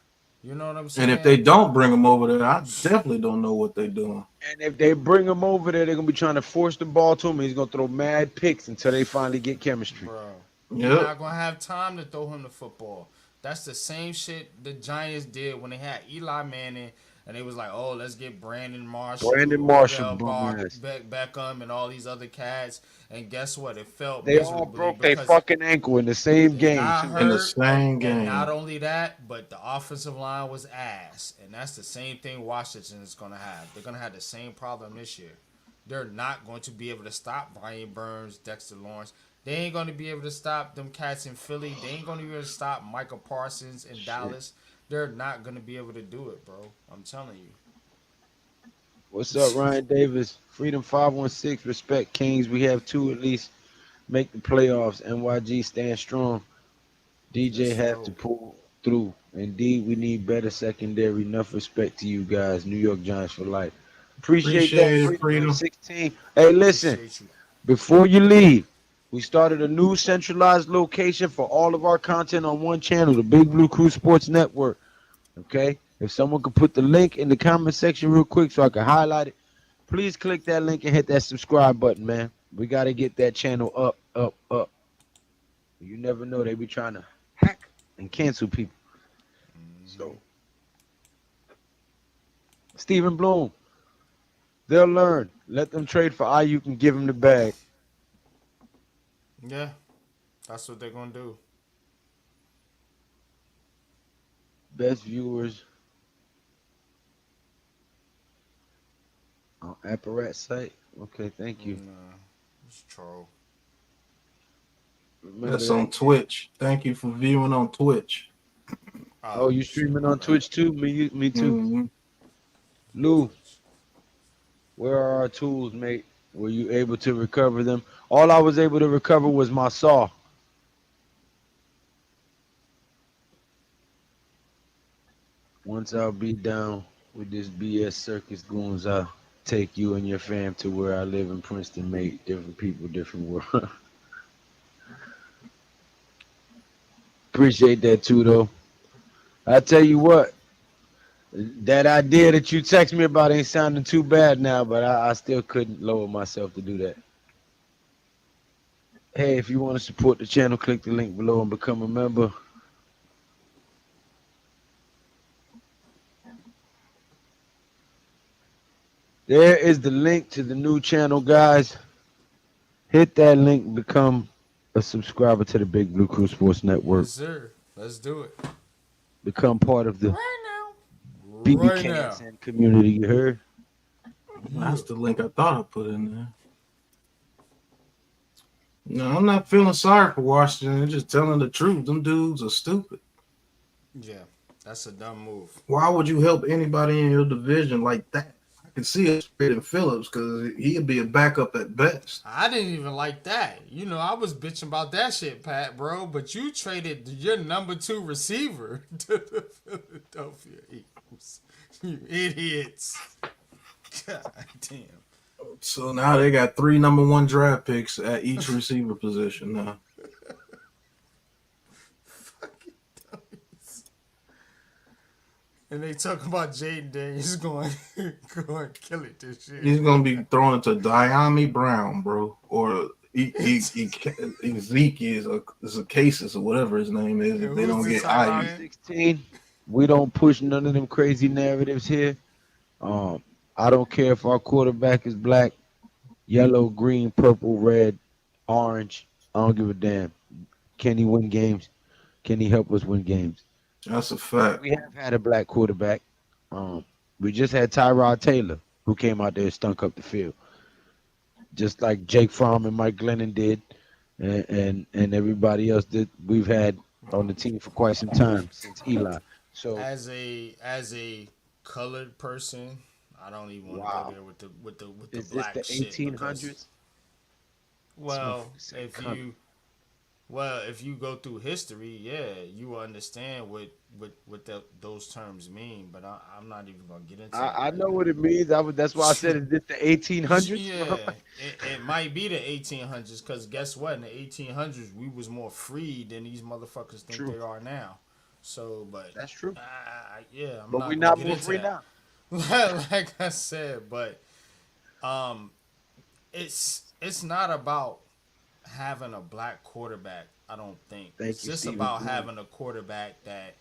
You know what I'm saying? And if they don't bring him over there, I definitely don't know what they're doing. And if they bring him over there, they're going to be trying to force the ball to him. He's going to throw mad picks until they finally get chemistry. Bro, you're not going to have time to throw him the football. That's the same shit the Giants did when they had Eli Manning, and they was like, oh, let's get Brandon Marshall, Beckham, and all these other cats. And guess what? It felt they all broke their fucking ankle in the same game. In the same game. And not only that, but the offensive line was ass. And that's the same thing Washington is going to have. They're going to have the same problem this year. They're not going to be able to stop Brian Burns, Dexter Lawrence. They ain't going to be able to stop them cats in Philly. They ain't going to be able to stop Michael Parsons in Dallas. They're not going to be able to do it, bro. I'm telling you. What's up, Ryan Davis? Freedom 516. Respect Kings. We have two at least make the playoffs. NYG stand strong. DJ Let's have go. to pull through. Indeed, we need better secondary. Enough respect to you guys. New York Giants for life. Appreciate that, Appreciate it, Freedom Freedom. 16. Hey, listen. Appreciate you. Before you leave, we started a new centralized location for all of our content on one channel, the Big Blue Crew Sports Network. Okay? If someone could put the link in the comment section real quick so I can highlight it, please click that link and hit that subscribe button, man. We got to get that channel up, up, up. You never know. They be trying to hack and cancel people. So, Stephen Bloom, they'll learn. Let them trade for Ayuk and give him the bag. Yeah, that's what they're going to do. Best viewers on Apparat site. Okay, thank you. Nah, it's troll. Remember That's that. on Twitch. Thank you for viewing on Twitch. Oh, you shit, streaming my on bad. Twitch too? Me too. Mhm. Lou, where are our tools, mate? Were you able to recover them? All I was able to recover was my saw. Once I'll be down with this BS circus goons, I'll take you and your fam to where I live in Princeton, mate. Different people, different world. Appreciate that too, though. I tell you what, that idea that you text me about ain't sounding too bad now, but I still couldn't lower myself to do that. Hey, if you want to support the channel, click the link below and become a member. There is the link to the new channel, guys. Hit that link, become a subscriber to the Big Blue Crew Sports Network. Yes, sir. Let's do it. Become part of the Right now. Right now. BBKSN community, you heard? That's the link I thought I put in there. No, I'm not feeling sorry for Washington. I'm just telling the truth. Them dudes are stupid. Yeah, that's a dumb move. Why would you help anybody in your division like that? I can see it in Phillips because he'd be a backup at best. I didn't even like that. You know, I was bitching about that shit, Pat, bro. But you traded your number 2 receiver to the Philadelphia Eagles. You idiots. God damn. So now they got 3 number 1 draft picks at each receiver position now. Fucking dummies. And they talk about Jaden Daniels going kill it this year. He's gonna be thrown into Diami Brown, bro, or Ezekiel is a cases or whatever his name is. If they Who's don't the get tight IU. end? 16. We don't push none of them crazy narratives here. I don't care if our quarterback is black, yellow, green, purple, red, orange. I don't give a damn. Can he win games? Can he help us win games? That's a fact. We have had a black quarterback. We just had Tyrod Taylor, who came out there and stunk up the field, just like Jake Fromm and Mike Glennon did, and everybody else that we've had on the team for quite some time since Eli. So As a colored person, I don't even want to Wow. go there with the is this black the shit. 1800s? Because, well, motherfucker said if color. if you go through history, yeah, you will understand what those terms mean. But I'm not even gonna get into that. I know what it means. That's why I said is this the 1800s? Yeah, it might be the 1800s because guess what? In the 1800s, we was more free than these motherfuckers think True. they are now. So, but That's true. yeah, I'm But not we're gonna not get more into free that. now. Like I said, but it's not about having a black quarterback. I don't think Thank it's you, just Stephen about Bloom. having a quarterback that,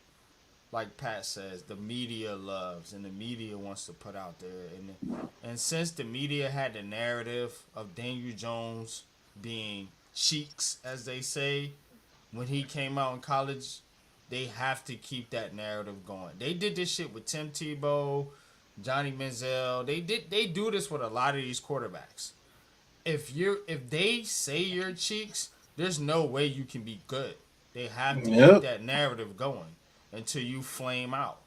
like Pat says, the media loves and the media wants to put out there. And since the media had the narrative of Daniel Jones being cheeks, as they say, when he came out in college, they have to keep that narrative going. They did this shit with Tim Tebow. Johnny Manziel. They do this with a lot of these quarterbacks. If they say your cheeks, there's no way you can be good. They have to keep Yep. that narrative going until you flame out.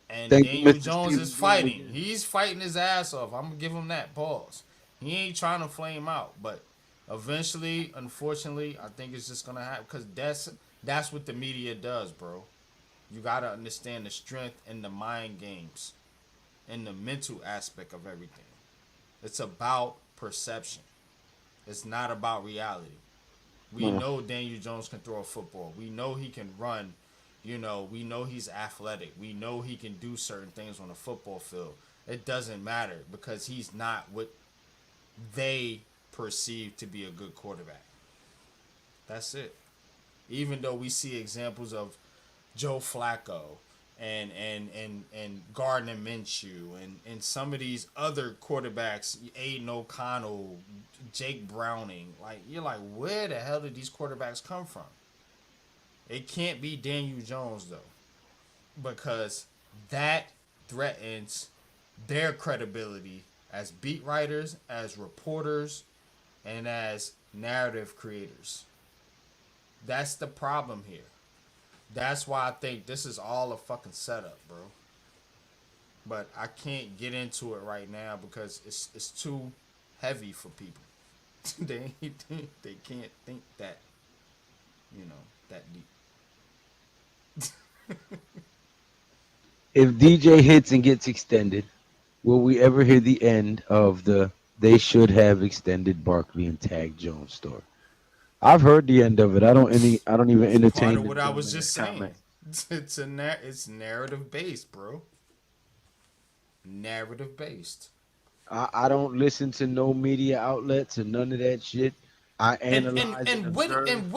And Thank you, Daniel Mr. Jones Steven is Jordan fighting. again. He's fighting his ass off. I'm gonna give him that pause. He ain't trying to flame out, but eventually, unfortunately, I think it's just gonna happen because that's what the media does, bro. You gotta understand the strength and the mind games and the mental aspect of everything. It's about perception. It's not about reality. We No. know Daniel Jones can throw a football. We know he can run. We know he's athletic. We know he can do certain things on a football field. It doesn't matter because he's not what they perceive to be a good quarterback. That's it. Even though we see examples of Joe Flacco and Gardner Minshew and some of these other quarterbacks, Aiden O'Connell, Jake Browning, like you're like, where the hell did these quarterbacks come from? It can't be Daniel Jones though, because that threatens their credibility as beat writers, as reporters, and as narrative creators. That's the problem here. That's why I think this is all a fucking setup, bro. But I can't get into it right now because it's too heavy for people. they can't think that, that deep. If DJ hits and gets extended, will we ever hear the end of the they should have extended Barkley and tagged Jones story? I've heard the end of it. I don't even It's part entertain of the what I was dumbass just saying. comment. It's narrative based, bro. Narrative based. I don't listen to no media outlets and none of that shit. I And analyze and and what observe.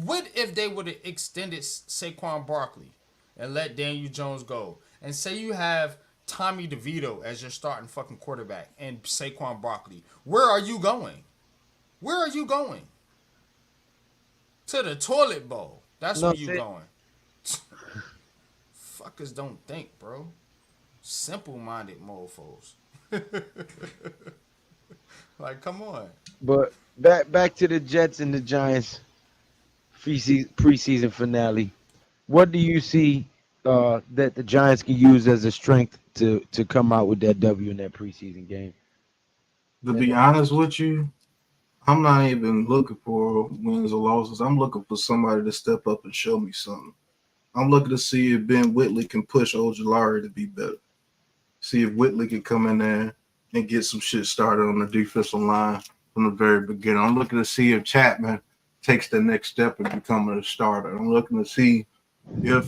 what if they would have extended Saquon Barkley and let Daniel Jones go? And say you have Tommy DeVito as your starting fucking quarterback and Saquon Barkley. Where are you going? Where are you going? To the toilet bowl. That's No, where you going. Fuckers don't think, bro. Simple-minded mofos. Like, come on. but back to the Jets and the Giants preseason finale. What do you see that the Giants can use as a strength to come out with that W in that preseason game? To be honest with you, I'm not even looking for wins or losses. I'm looking for somebody to step up and show me something. I'm looking to see if Ben Whitley can push Ojulari to be better. See if Whitley can come in there and get some shit started on the defensive line from the very beginning. I'm looking to see if Chapman takes the next step in becoming a starter. I'm looking to see if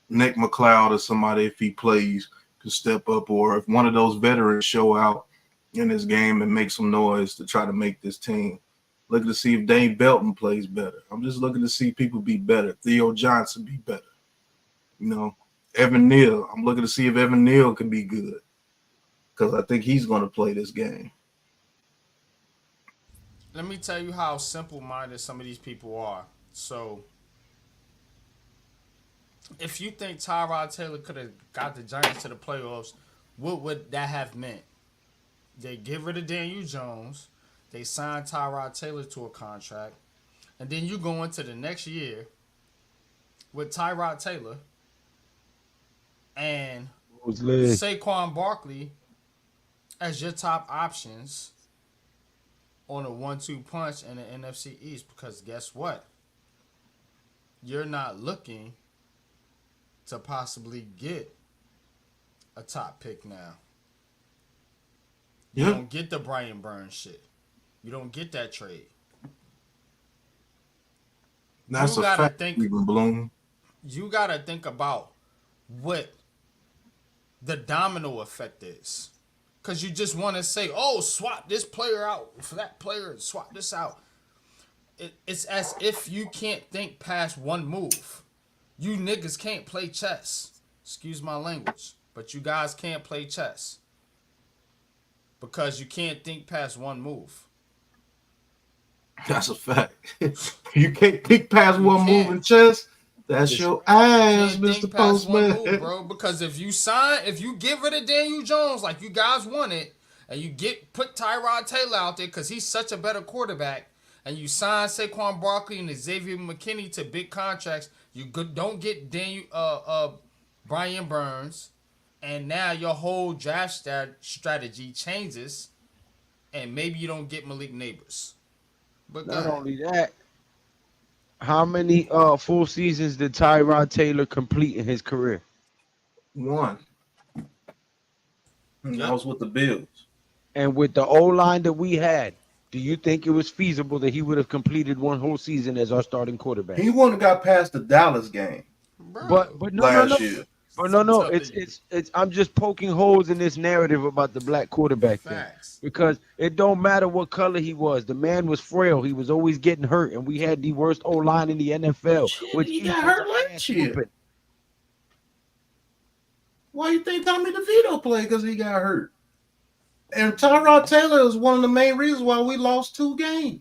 Nick McLeod or somebody, if he plays, can step up, or if one of those veterans show out in this game and make some noise to try to make this team. Looking to see if Dane Belton plays better. I'm just looking to see people be better. Theo Johnson be better. Evan Neal. I'm looking to see if Evan Neal can be good because I think he's going to play this game. Let me tell you how simple-minded some of these people are. So, if you think Tyrod Taylor could have got the Giants to the playoffs, what would that have meant? They get rid of Daniel Jones. They sign Tyrod Taylor to a contract. And then you go into the next year with Tyrod Taylor and Saquon Barkley as your top options on a 1-2 punch in the NFC East. Because guess what? You're not looking to possibly get a top pick now. You don't get the Brian Burns shit. You don't get that trade. That's a fact. Bloom. You gotta think about what the domino effect is. Because you just want to say, oh, swap this player out for that player, swap this out. It's as if you can't think past one move. You niggas can't play chess. Excuse my language. But you guys can't play chess. Because you can't think past one move. That's a fact. You can't think past one move in chess. That's This- your ass, Can't Mr. think past one Postman. move, bro. Because if you get rid of Daniel Jones like you guys wanted, and you put Tyrod Taylor out there because he's such a better quarterback, and you sign Saquon Barkley and Xavier McKinney to big contracts, don't get Brian Burns, and now your whole draft strategy changes, and maybe you don't get Malik Neighbors. But go Not ahead. only that, how many full seasons did Tyrod Taylor complete in his career? One. And that Yep. was with the Bills. And with the O line that we had, do you think it was feasible that he would have completed one whole season as our starting quarterback? He wouldn't have got past the Dallas game Bro. But no. last year. But no. Tell It's you. it's I'm just poking holes in this narrative about the black quarterback thing. Facts. Because it don't matter what color he was. The man was frail. He was always getting hurt, and we had the worst O line in the NFL. Shit, he got hurt last year. Why you think Tommy DeVito played? Because he got hurt. And Tyrod Taylor is one of the main reasons why we lost 2 games.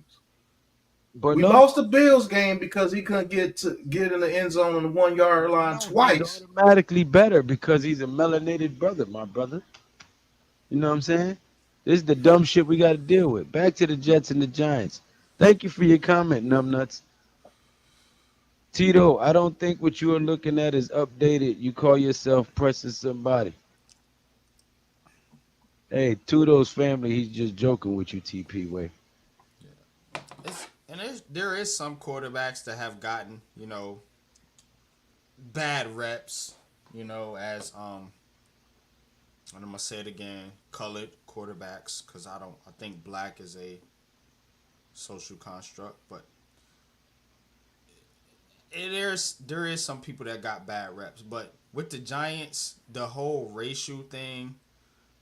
But We lost the Bills game because he couldn't get in the end zone on the 1 yard line twice. He's automatically better because he's a melanated brother, my brother. You know what I'm saying? This is the dumb shit we got to deal with. Back to the Jets and the Giants. Thank you for your comment, numbnuts. Tito, I don't think what you are looking at is updated. You call yourself pressing somebody. Hey, Tudo's family, he's just joking with you, TP Way. There is some quarterbacks that have gotten, bad reps, as and I'm gonna say it again, colored quarterbacks, because I think black is a social construct, but there is some people that got bad reps. But with the Giants, the whole racial thing,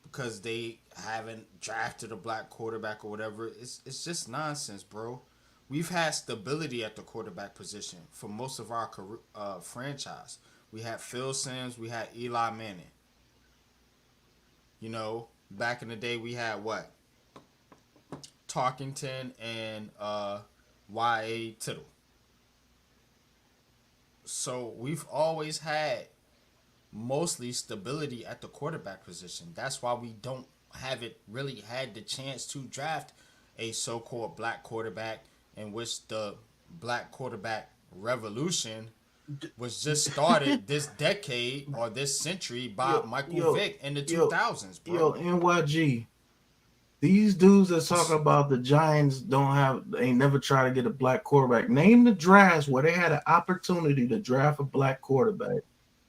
because they haven't drafted a black quarterback or whatever, it's just nonsense, bro. We've had stability at the quarterback position for most of our franchise. We had Phil Simms, we had Eli Manning. Back in the day, we had what? Tarkington and Y.A. Tittle. So we've always had mostly stability at the quarterback position. That's why we haven't really had the chance to draft a so-called black quarterback, in which the black quarterback revolution was just started this decade or this century by Michael Vick in the 2000s, bro. NYG. These dudes that talk about the Giants ain't never tried to get a black quarterback. Name the drafts where they had an opportunity to draft a black quarterback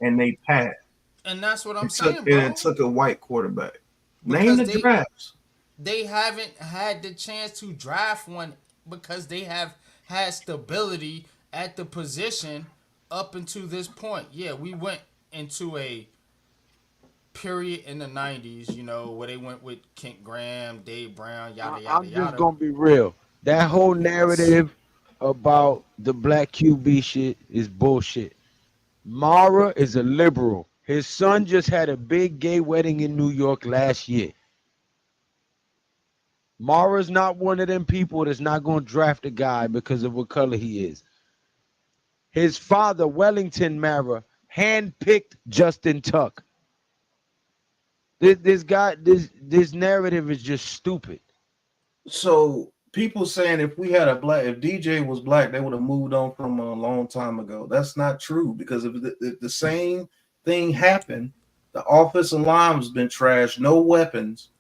and they passed. And that's what I'm saying, bro. And took a white quarterback. Name the drafts. They haven't had the chance to draft one because they have had stability at the position up until this point. Yeah, we went into a period in the 90s, where they went with Kent Graham, Dave Brown, yada, yada, I'm yada. just going to be real. That whole narrative about the black QB shit is bullshit. Mara is a liberal. His son just had a big gay wedding in New York last year. Mara's not one of them people that's not going to draft a guy because of what color he is. His father, Wellington Mara, handpicked Justin Tuck. This narrative is just stupid. So people saying if DJ was black, they would have moved on from a long time ago. That's not true, because if the same thing happened, the offensive line has been trashed, no weapons.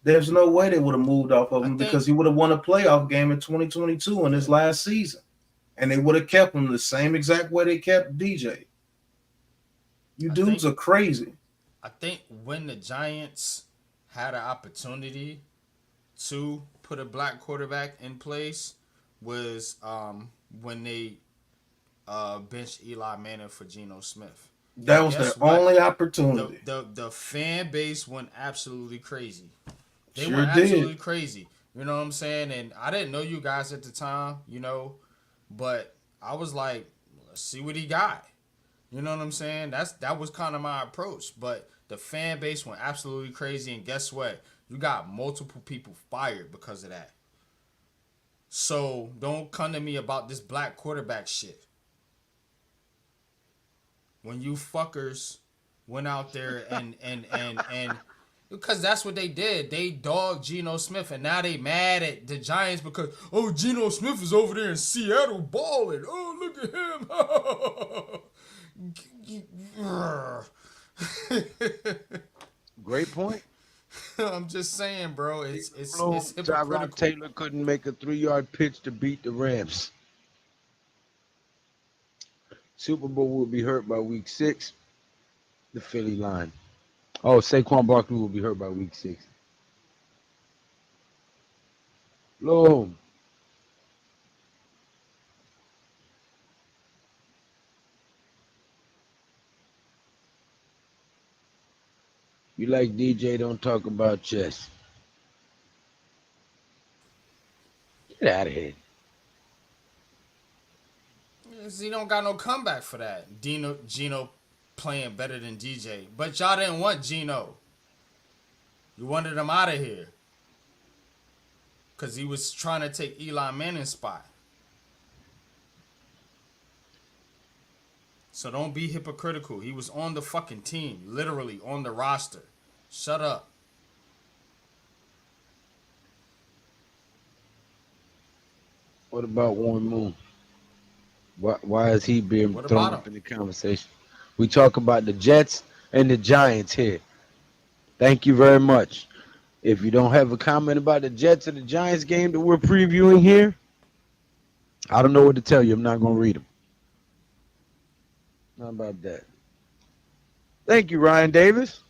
There's no way they would have moved off of him because he would have won a playoff game in 2022 in his last season. And they would have kept him the same exact way they kept DJ. You dudes are crazy. I think when the Giants had an opportunity to put a black quarterback in place was when they benched Eli Manning for Geno Smith. That was their only opportunity. The fan base went absolutely crazy. They sure went did. Absolutely crazy. You know what I'm saying? And I didn't know you guys at the time, but I was like, let's see what he got. You know what I'm saying? That was kind of my approach. But the fan base went absolutely crazy, and guess what? You got multiple people fired because of that. So don't come to me about this black quarterback shit. when you fuckers went out there and because that's what they did. They dogged Geno Smith, and now they mad at the Giants because Geno Smith is over there in Seattle balling. Oh, look at him. Great point. I'm just saying, bro. It's Tyrod hypocritical. Taylor couldn't make a 3-yard pitch to beat the Rams. Super Bowl will be hurt by week 6. The Philly line. Oh, Saquon Barkley will be hurt by week 6. Low. You like DJ, don't talk about chess. Get out of here. He don't got no comeback for that. Geno playing better than DJ. But y'all didn't want Geno. You wanted him out of here. Because he was trying to take Eli Manning's spot. So don't be hypocritical. He was on the fucking team. Literally on the roster. Shut up. What about Warren Moon? Why is he being thrown up in the conversation? We talk about the Jets and the Giants here. Thank you very much. If you don't have a comment about the Jets or the Giants game that we're previewing here, I don't know what to tell you. I'm not going to read them. How about that? Thank you, Ryan Davis.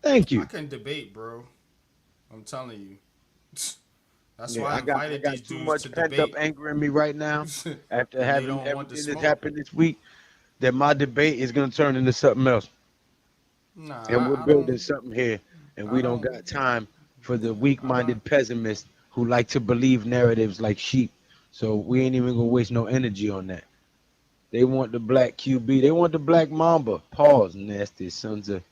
Thank you. I couldn't debate, bro. I'm telling you. That's Yeah, why I invited got these too dudes much to pent debate. up anger in me right now after having don't want the everything that's smoke. happened this week that my debate is going to turn into something else. Nah, And we're I building don't. something here, and I we don't don't- got time for the weak-minded pessimists who like to believe narratives like sheep. So we ain't even gonna waste no energy on that. They want the black QB. They want the black Mamba. Pause, nasty sons of.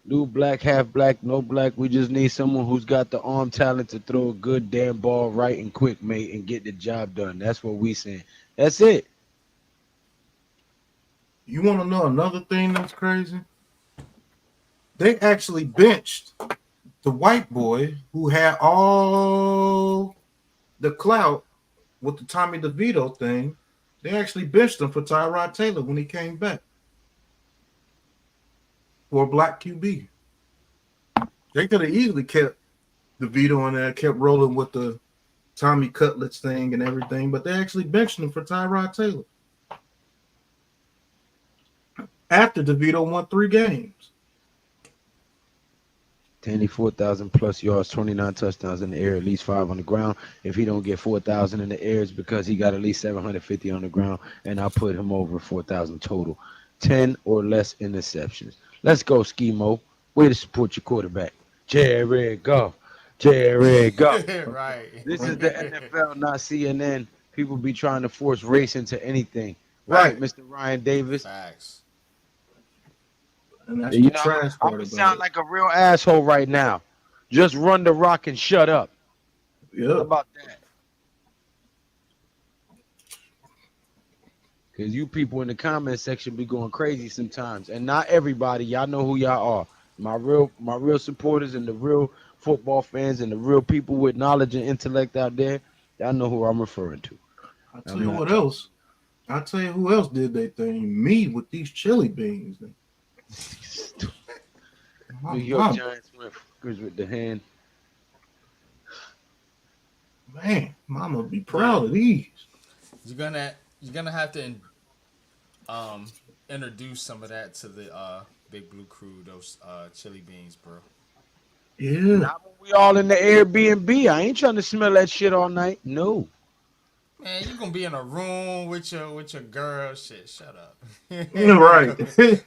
New black, half black, no black. We just need someone who's got the arm talent to throw a good damn ball right and quick, mate, and get the job done. That's what we saying. That's it. You want to know another thing that's crazy? They actually benched the white boy who had all the clout with the Tommy DeVito thing. They actually benched him for Tyrod Taylor when he came back for a black QB. They could have easily kept DeVito in there, kept rolling with the Tommy Cutlets thing and everything, but they actually benched him for Tyrod Taylor after DeVito won 3 games. 4,000 plus yards, 29 touchdowns in the air, at least 5 on the ground. If he don't get 4,000 in the air, it's because he got at least 750 on the ground, and I'll put him over 4,000 total. 10 or less interceptions. Let's go, Schemo. Way to support your quarterback. Jared Goff. Jared Goff. Right. This is the NFL, not CNN. People be trying to force race into anything. Right, Mr. Ryan Davis. Facts. And that's You the know, trash I'm part gonna about sound it. like a real asshole right now. Just run the rock and shut up. How Yeah. about that? Because you people in the comment section be going crazy sometimes. And not everybody. Y'all know who y'all are. My real supporters and the real football fans and the real people with knowledge and intellect out there. Y'all know who I'm referring to. I'll tell you what else. I'll tell you who else did their thing. Me with these chili beans. New York Giants went with the hand. Man, mama be proud of these. You're gonna have to introduce some of that to the Big Blue Crew, those chili beans, bro. Yeah. Not when we all in the Airbnb. I ain't trying to smell that shit all night. No. Man, you gonna be in a room with your girl. Shit, shut up. Right. You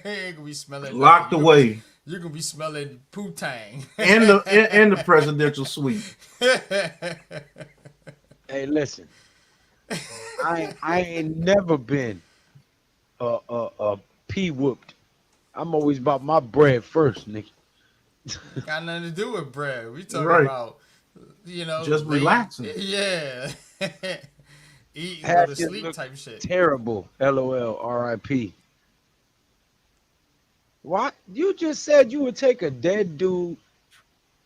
ain't gonna be smelling Locked nothing. away. You're gonna be smelling poo-tang. in the presidential suite. Hey, listen. I ain't never been pee whooped. I'm always about my bread first, nigga. Got nothing to do with bread. We talking Right. about, Just relaxing. Yeah. eat and go to Haskins sleep looked type shit. terrible. LOL. RIP. What? You just said you would take a dead dude.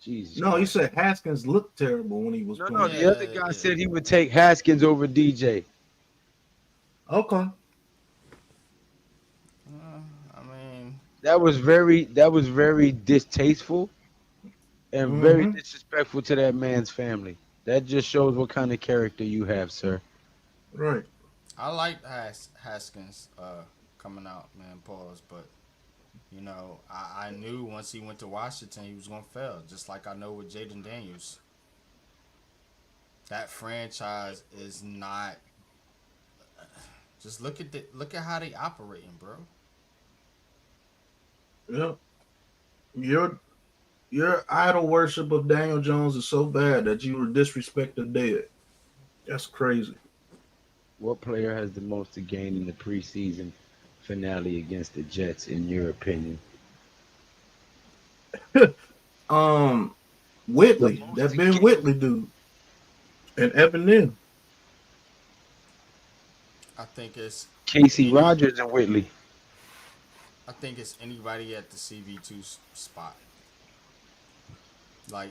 Jesus No, he Christ. said Haskins looked terrible when he was No, no. playing. The other Yeah, guy yeah. said he would take Haskins over DJ. Okay. I mean, That was very distasteful and very Mm-hmm. disrespectful to that man's family. That just shows what kind of character you have, sir. Right. I liked Haskins coming out, man. Pause, but you know, I knew once he went to Washington, he was gonna fail. Just like I know with Jaden Daniels, that franchise is not. Just look at how they operating, bro. Yep. Your idol worship of Daniel Jones is so bad that you would disrespect the dead. That's crazy. What player has the most to gain in the preseason finale against the Jets, in your opinion? The Whitley, most that to Ben gain. Whitley dude, and Evan Neal. I think it's Casey any. Rogers and Whitley. I think it's anybody at the CB2 spot. Like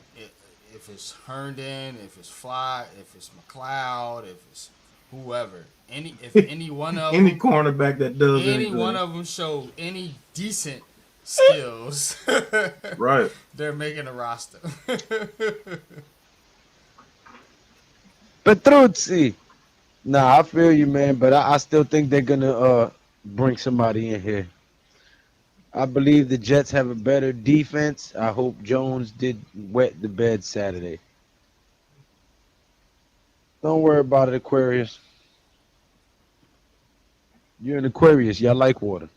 if it's Herndon, if it's Fly, if it's McLeod, if it's whoever, if any one of Any them, cornerback that does any one anything. of them show any decent skills, Right. they're making a roster. Petrucci. Nah, I feel you, man, but I still think they're gonna bring somebody in here. I believe the Jets have a better defense. I hope Jones did wet the bed Saturday. Don't worry about it, Aquarius. You're an Aquarius. Y'all like water.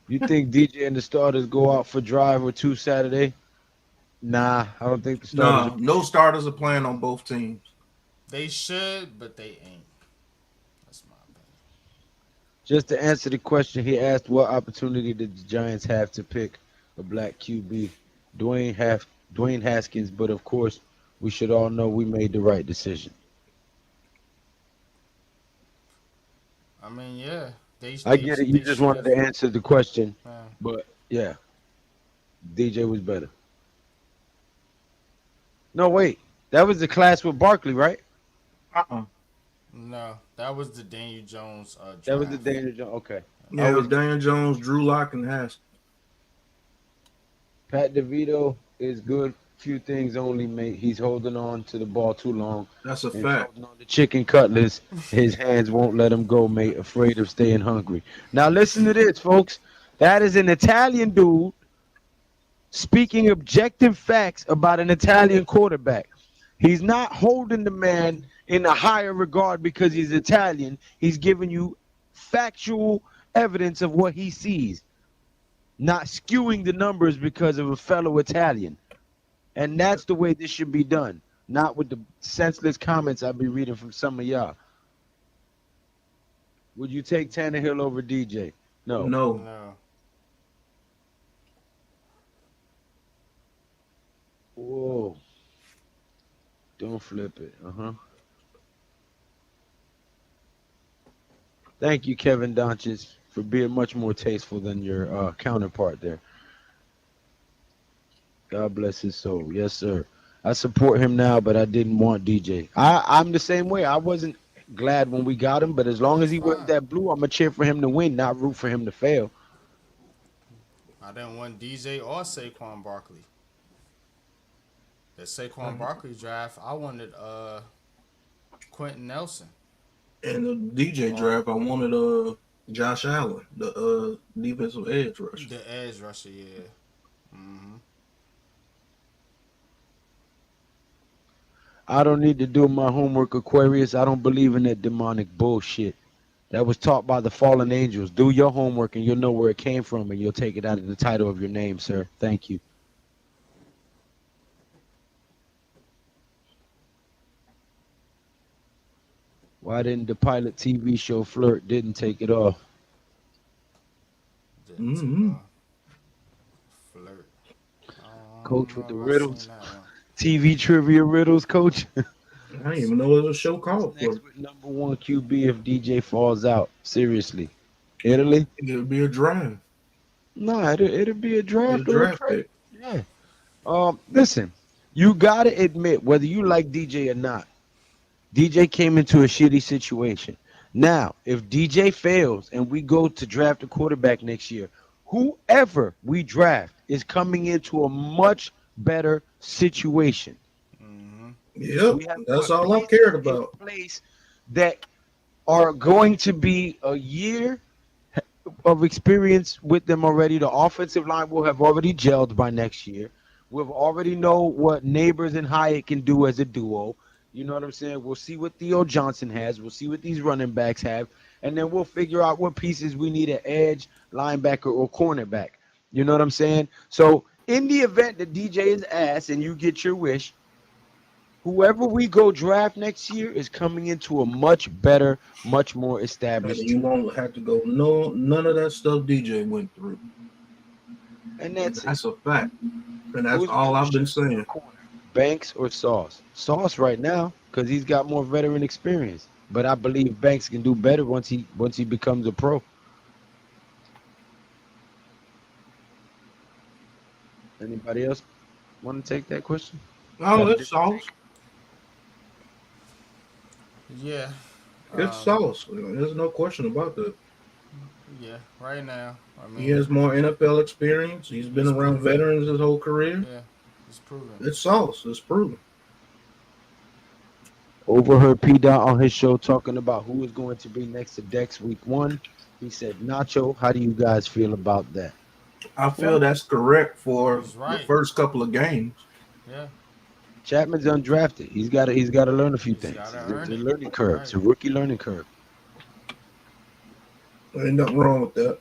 You think DJ and the starters go out for drive or two Saturday? Nah, I don't think the starters are. No, no starters are playing on both teams. They should, but they ain't. That's my opinion. Just to answer the question, he asked what opportunity did the Giants have to pick a black QB? Dwayne Haskins, but of course, we should all know we made the right decision. I mean, yeah, I get it. You they just should wanted have. to answer the question, Uh, but yeah, DJ was better. No, wait. That was the class with Barkley, right? Uh-uh. no, that was the Daniel Jones draft. That was the Daniel Jones. Okay. I Yeah, it was was Daniel Jones, Drew Lock, and Haskins. Pat DeVito is good. Few things only, mate. He's holding on to the ball too long. That's a And he's fact. holding on to chicken cutlets. His hands won't let him go, mate. Afraid of staying hungry. Now listen to this, folks. That is an Italian dude speaking objective facts about an Italian quarterback. He's not holding the man in a higher regard because he's Italian. He's giving you factual evidence of what he sees, not skewing the numbers because of a fellow Italian. And that's the way this should be done, not with the senseless comments I'll be reading from some of y'all. Would you take Tannehill over DJ? No. No. No, Whoa. Don't flip it. Thank you, Kevin Doncic, for being much more tasteful than your counterpart there. God bless his soul. Yes, sir. I support him now, but I didn't want DJ. I'm the same way. I wasn't glad when we got him, but as long as he wears fine. that blue, I'm going to cheer for him to win, not root for him to fail. I didn't want DJ or Saquon Barkley. The Saquon Barkley draft, I wanted Quentin Nelson. And the DJ draft, I wanted Josh Allen, the defensive edge rusher. The edge rusher, yeah. Mm-hmm. I don't need to do my homework, Aquarius. I don't believe in that demonic bullshit that was taught by the fallen angels. Do your homework and you'll know where it came from and you'll take it out of the title of your name, sir. Thank you. Why didn't the pilot TV show Flirt didn't take it off? Mhm. Flirt. I don't Coach with know the if I've riddles. seen that one. TV trivia riddles, coach. I didn't even know there was a show What's called for next it. with number one QB if DJ falls out? Seriously, Italy? It'll be a draft. Nah, it'll be a It's a draft or a draft trade. pick. Yeah. Listen, you gotta admit whether you like DJ or not. DJ came into a shitty situation. Now, if DJ fails and we go to draft a quarterback next year, whoever we draft is coming into a much better situation. Yep, We have that's put all I pieces cared in about. place that are going to be a year of experience with them already. The offensive line will have already gelled by next year. We'll already know what Neighbors and Hyatt can do as a duo. You know what I'm saying? We'll see what Theo Johnson has. We'll see what these running backs have. And then we'll figure out what pieces we need at edge, linebacker, or cornerback. You know what I'm saying? So in the event that DJ is ass and you get your wish, whoever we go draft next year is coming into a much better, much more And established you team. won't have to go none of that stuff DJ went through. And And that's it. that's a fact. And that's Who's all I've been leadership in our saying. corner? Banks or Sauce? Sauce right now because he's got more veteran experience. But I believe Banks can do better once he becomes a pro. Anybody else want to take that question? Oh, Got a it's different sauce. take? Yeah. It's sauce. There's no question about that. Yeah. Right now, I mean, He has more NFL experience. He's been He's around proven. veterans his whole career. yeah, it's proven. It's sauce. It's proven. Overheard P Dot on his show talking about who is going to be next to Dex week 1. He said, Nacho, how do you guys feel about that? I feel that's correct for He's the right. first couple of games. Yeah. Chapman's undrafted. He's got to learn a few He's things. gotta It's earn a it. learning curve. Right. It's a rookie learning curve. There ain't nothing wrong with that.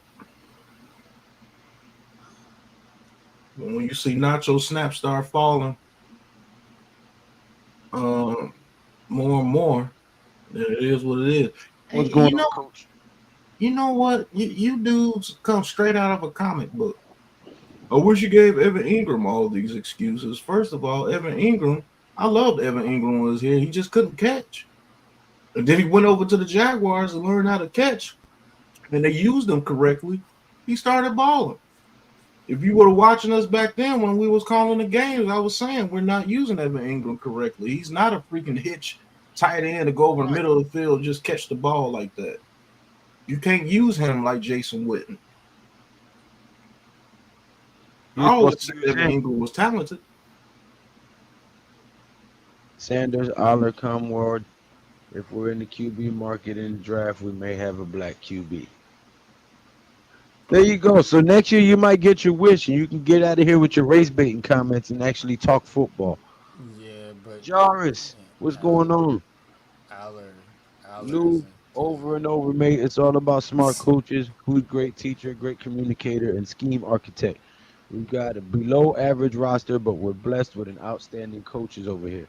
But when you see Nacho snap start falling more and more, then it is what it is. Hey, What's going on, Coach? you know what? You dudes come straight out of a comic book. I wish you gave Evan Ingram all these excuses. First of all, Evan Ingram, I loved Evan Ingram when he was here. He just couldn't catch. And then he went over to the Jaguars and learned how to catch. And they used him correctly. He started balling. If you were watching us back then when we was calling the games, I was saying we're not using Evan Ingram correctly. He's not a freaking hitch tight end to go over the middle of the field and just catch the ball like that. You can't use him like Jason Witten. I always said Evan Ingram was talented. Sanders, Aller, Comward. If we're in the QB market in the draft, we may have a black QB. There you go. So next year you might get your wish and you can get out of here with your race baiting comments and actually talk football. Yeah, but Jarvis, what's going on? Aller Lou, isn't- over and over, mate. It's all about smart coaches, who's a great teacher, great communicator, and scheme architect. We've got a below average roster, but we're blessed with an outstanding coaches over here.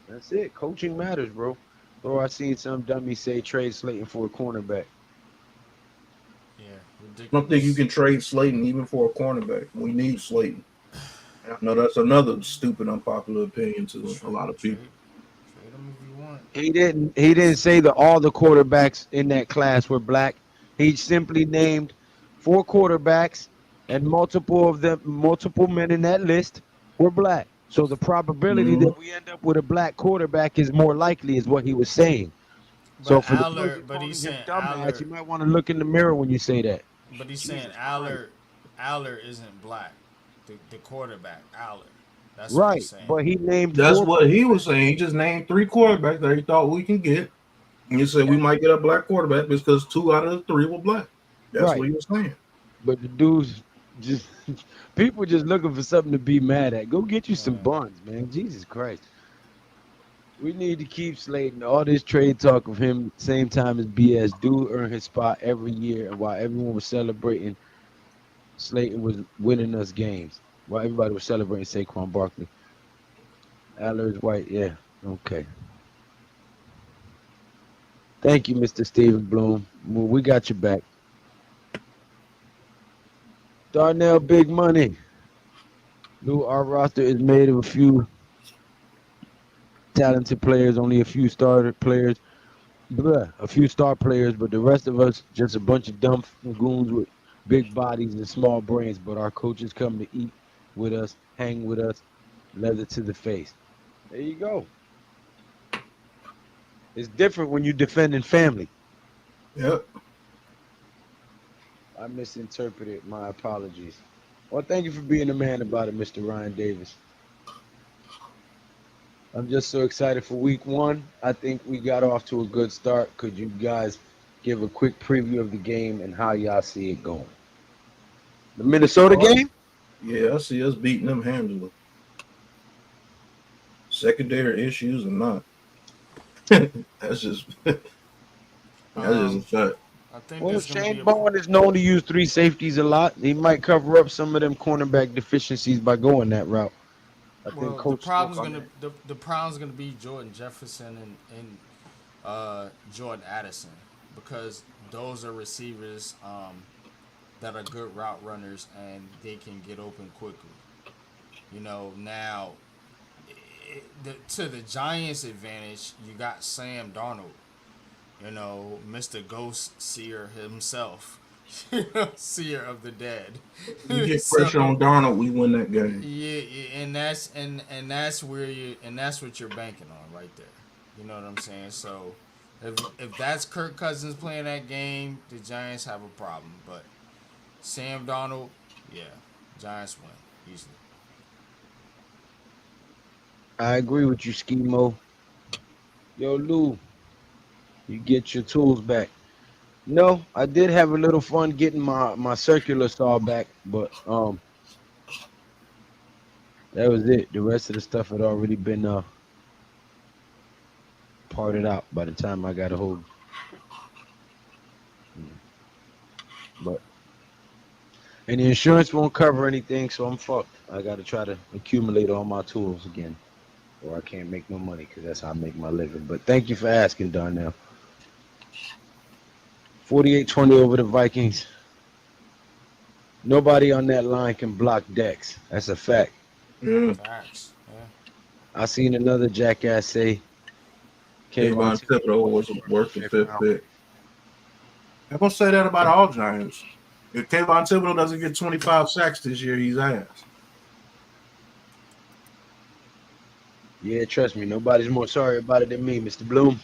That's it. Coaching matters, bro. Bro, I seen some dummy say trade Slayton for a cornerback. Yeah, I ridiculous. don't think you can trade Slayton even for a cornerback. We need Slayton. No, that's another stupid, unpopular opinion to a lot of people. Trade him if you want. He didn't say that all the quarterbacks in that class were black. He simply named 4 quarterbacks, and multiple men in that list were black. So the probability that we end up with a black quarterback is more likely, is what he was saying. So for the person calling he's him saying dumbass, you might want to look in the mirror when you say that. But he's saying Aller isn't black. The quarterback, Aller. That's what Right, he's saying. but he named. That's 4 what he was saying. He just named 3 quarterbacks that he thought we can get. And he said we might get a black quarterback because 2 out of the 3 were black. That's Right. what he was saying. But the dudes just people just looking for something to be mad at. Go get you some buns, man. Jesus Christ. We need to keep Slayton. All this trade talk of him same time as BS. Dude earned his spot every year, and while everyone was celebrating, Slayton was winning us games. While everybody was celebrating Saquon Barkley. Aller is white, yeah. Okay. Thank you, Mr. Stephen Bloom. Well, we got your back. Darnell, big money. Lou, our roster is made of a few talented players, only a few starter players, a few star players, but the rest of us just a bunch of dumb goons with big bodies and small brains. But our coaches come to eat with us, hang with us, leather to the face. There you go. It's different when you're defending family. Yep. I misinterpreted. My apologies. Well, thank you for being a man about it, Mr. Ryan Davis. I'm just so excited for week 1. I think we got off to a good start. Could you guys give a quick preview of the game and how y'all see it going? The Minnesota game? Yeah, I see us beating them handily. Secondary issues or not. That's just a fact. I think Well, there's gonna be Shane Bowen is known to use 3 safeties a lot. He might cover up some of them cornerback deficiencies by going that route. I think well, the Coach problem's spoke on gonna the problem's gonna be Jordan Jefferson and Jordan Addison, because those are receivers that are good route runners and they can get open quickly. Now to the Giants' advantage, you got Sam Darnold. Mr. Ghost Seer himself, Seer of the dead. You get So, pressure on Darnold, we win that game. yeah, and that's what you're banking on right there. You know what I'm saying? So if that's Kirk Cousins playing that game, the Giants have a problem. But Sam Darnold, yeah, Giants win easily. I agree with you, Schemo. Yo, Lou, you get your tools back. No, I did have a little fun getting my circular saw back, but that was it. The rest of the stuff had already been parted out by the time I got a hold. But and the insurance won't cover anything, so I'm fucked. I got to try to accumulate all my tools again, or I can't make no money because that's how I make my living. But thank you for asking, Darnell. 48-20 over the Vikings. Nobody on that line can block Dex. That's a fact. Yeah. Facts. Yeah. I seen another jackass say Kayvon Thibodeau was worth the 5th pick. I'm gonna say that about all Giants. If Kayvon Thibodeau doesn't get 25 sacks this year, he's ass. Yeah, trust me, nobody's more sorry about it than me, Mr. Bloom.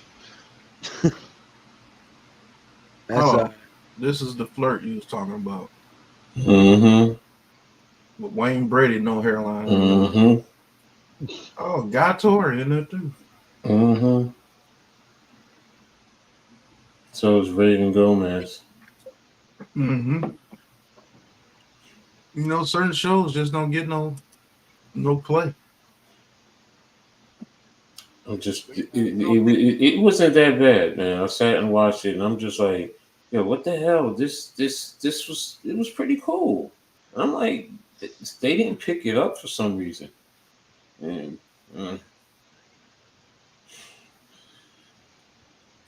This is the flirt you was talking about. Mm-hmm. With Wayne Brady, no hairline. Mm-hmm. Oh, Gator in there too. Mm-hmm. So is Raven Gomez. Mm-hmm. Certain shows just don't get no play. It wasn't that bad, man. I sat and watched it, and I'm just like, yo, what the hell? This was pretty cool. I'm like, they didn't pick it up for some reason, and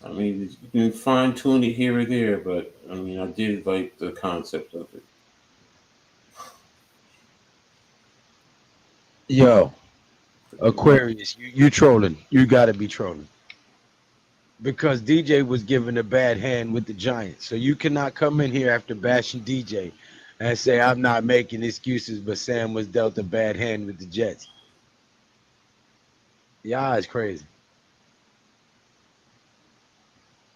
I mean, you can fine tune it here or there, but I mean, I did like the concept of it. Yo, Aquarius, you trolling. You got to be trolling. Because DJ was given a bad hand with the Giants. So you cannot come in here after bashing DJ and say, I'm not making excuses, but Sam was dealt a bad hand with the Jets. Y'all is crazy.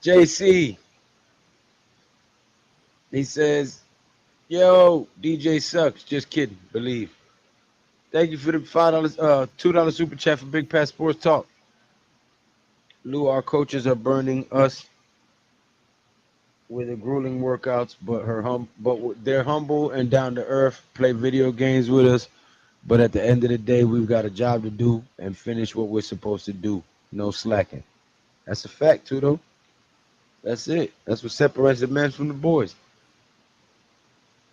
JC, he says, yo, DJ sucks. Just kidding. Believe. Thank you for the $5, $2 super chat for Big Pass Sports Talk. Lou, our coaches are burning us with the grueling workouts, but they're humble and down to earth. Play video games with us, but at the end of the day, we've got a job to do and finish what we're supposed to do. No slacking. That's a fact, too, though. That's it. That's what separates the men from the boys.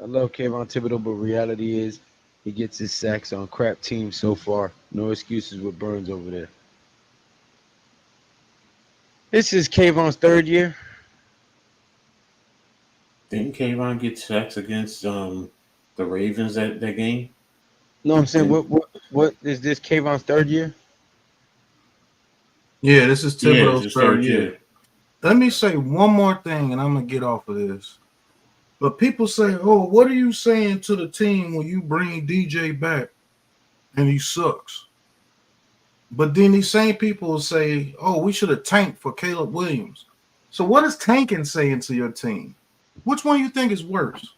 I love Kayvon Thibodeau, but reality is he gets his sacks on crap teams so far. No excuses with Burns over there. This is Kayvon's 3rd year. Didn't Kayvon get sacks against the Ravens that game? No, I'm saying what is this Kayvon's 3rd year? Yeah, this is Yeah, Thibodeau's just third third year. year. Let me say one more thing, and I'm gonna get off of this. But people say, "Oh, what are you saying to the team when you bring DJ back and he sucks?" But then these same people will say, "Oh, we should have tanked for Caleb Williams." So what is tanking saying to your team? Which one you think is worse?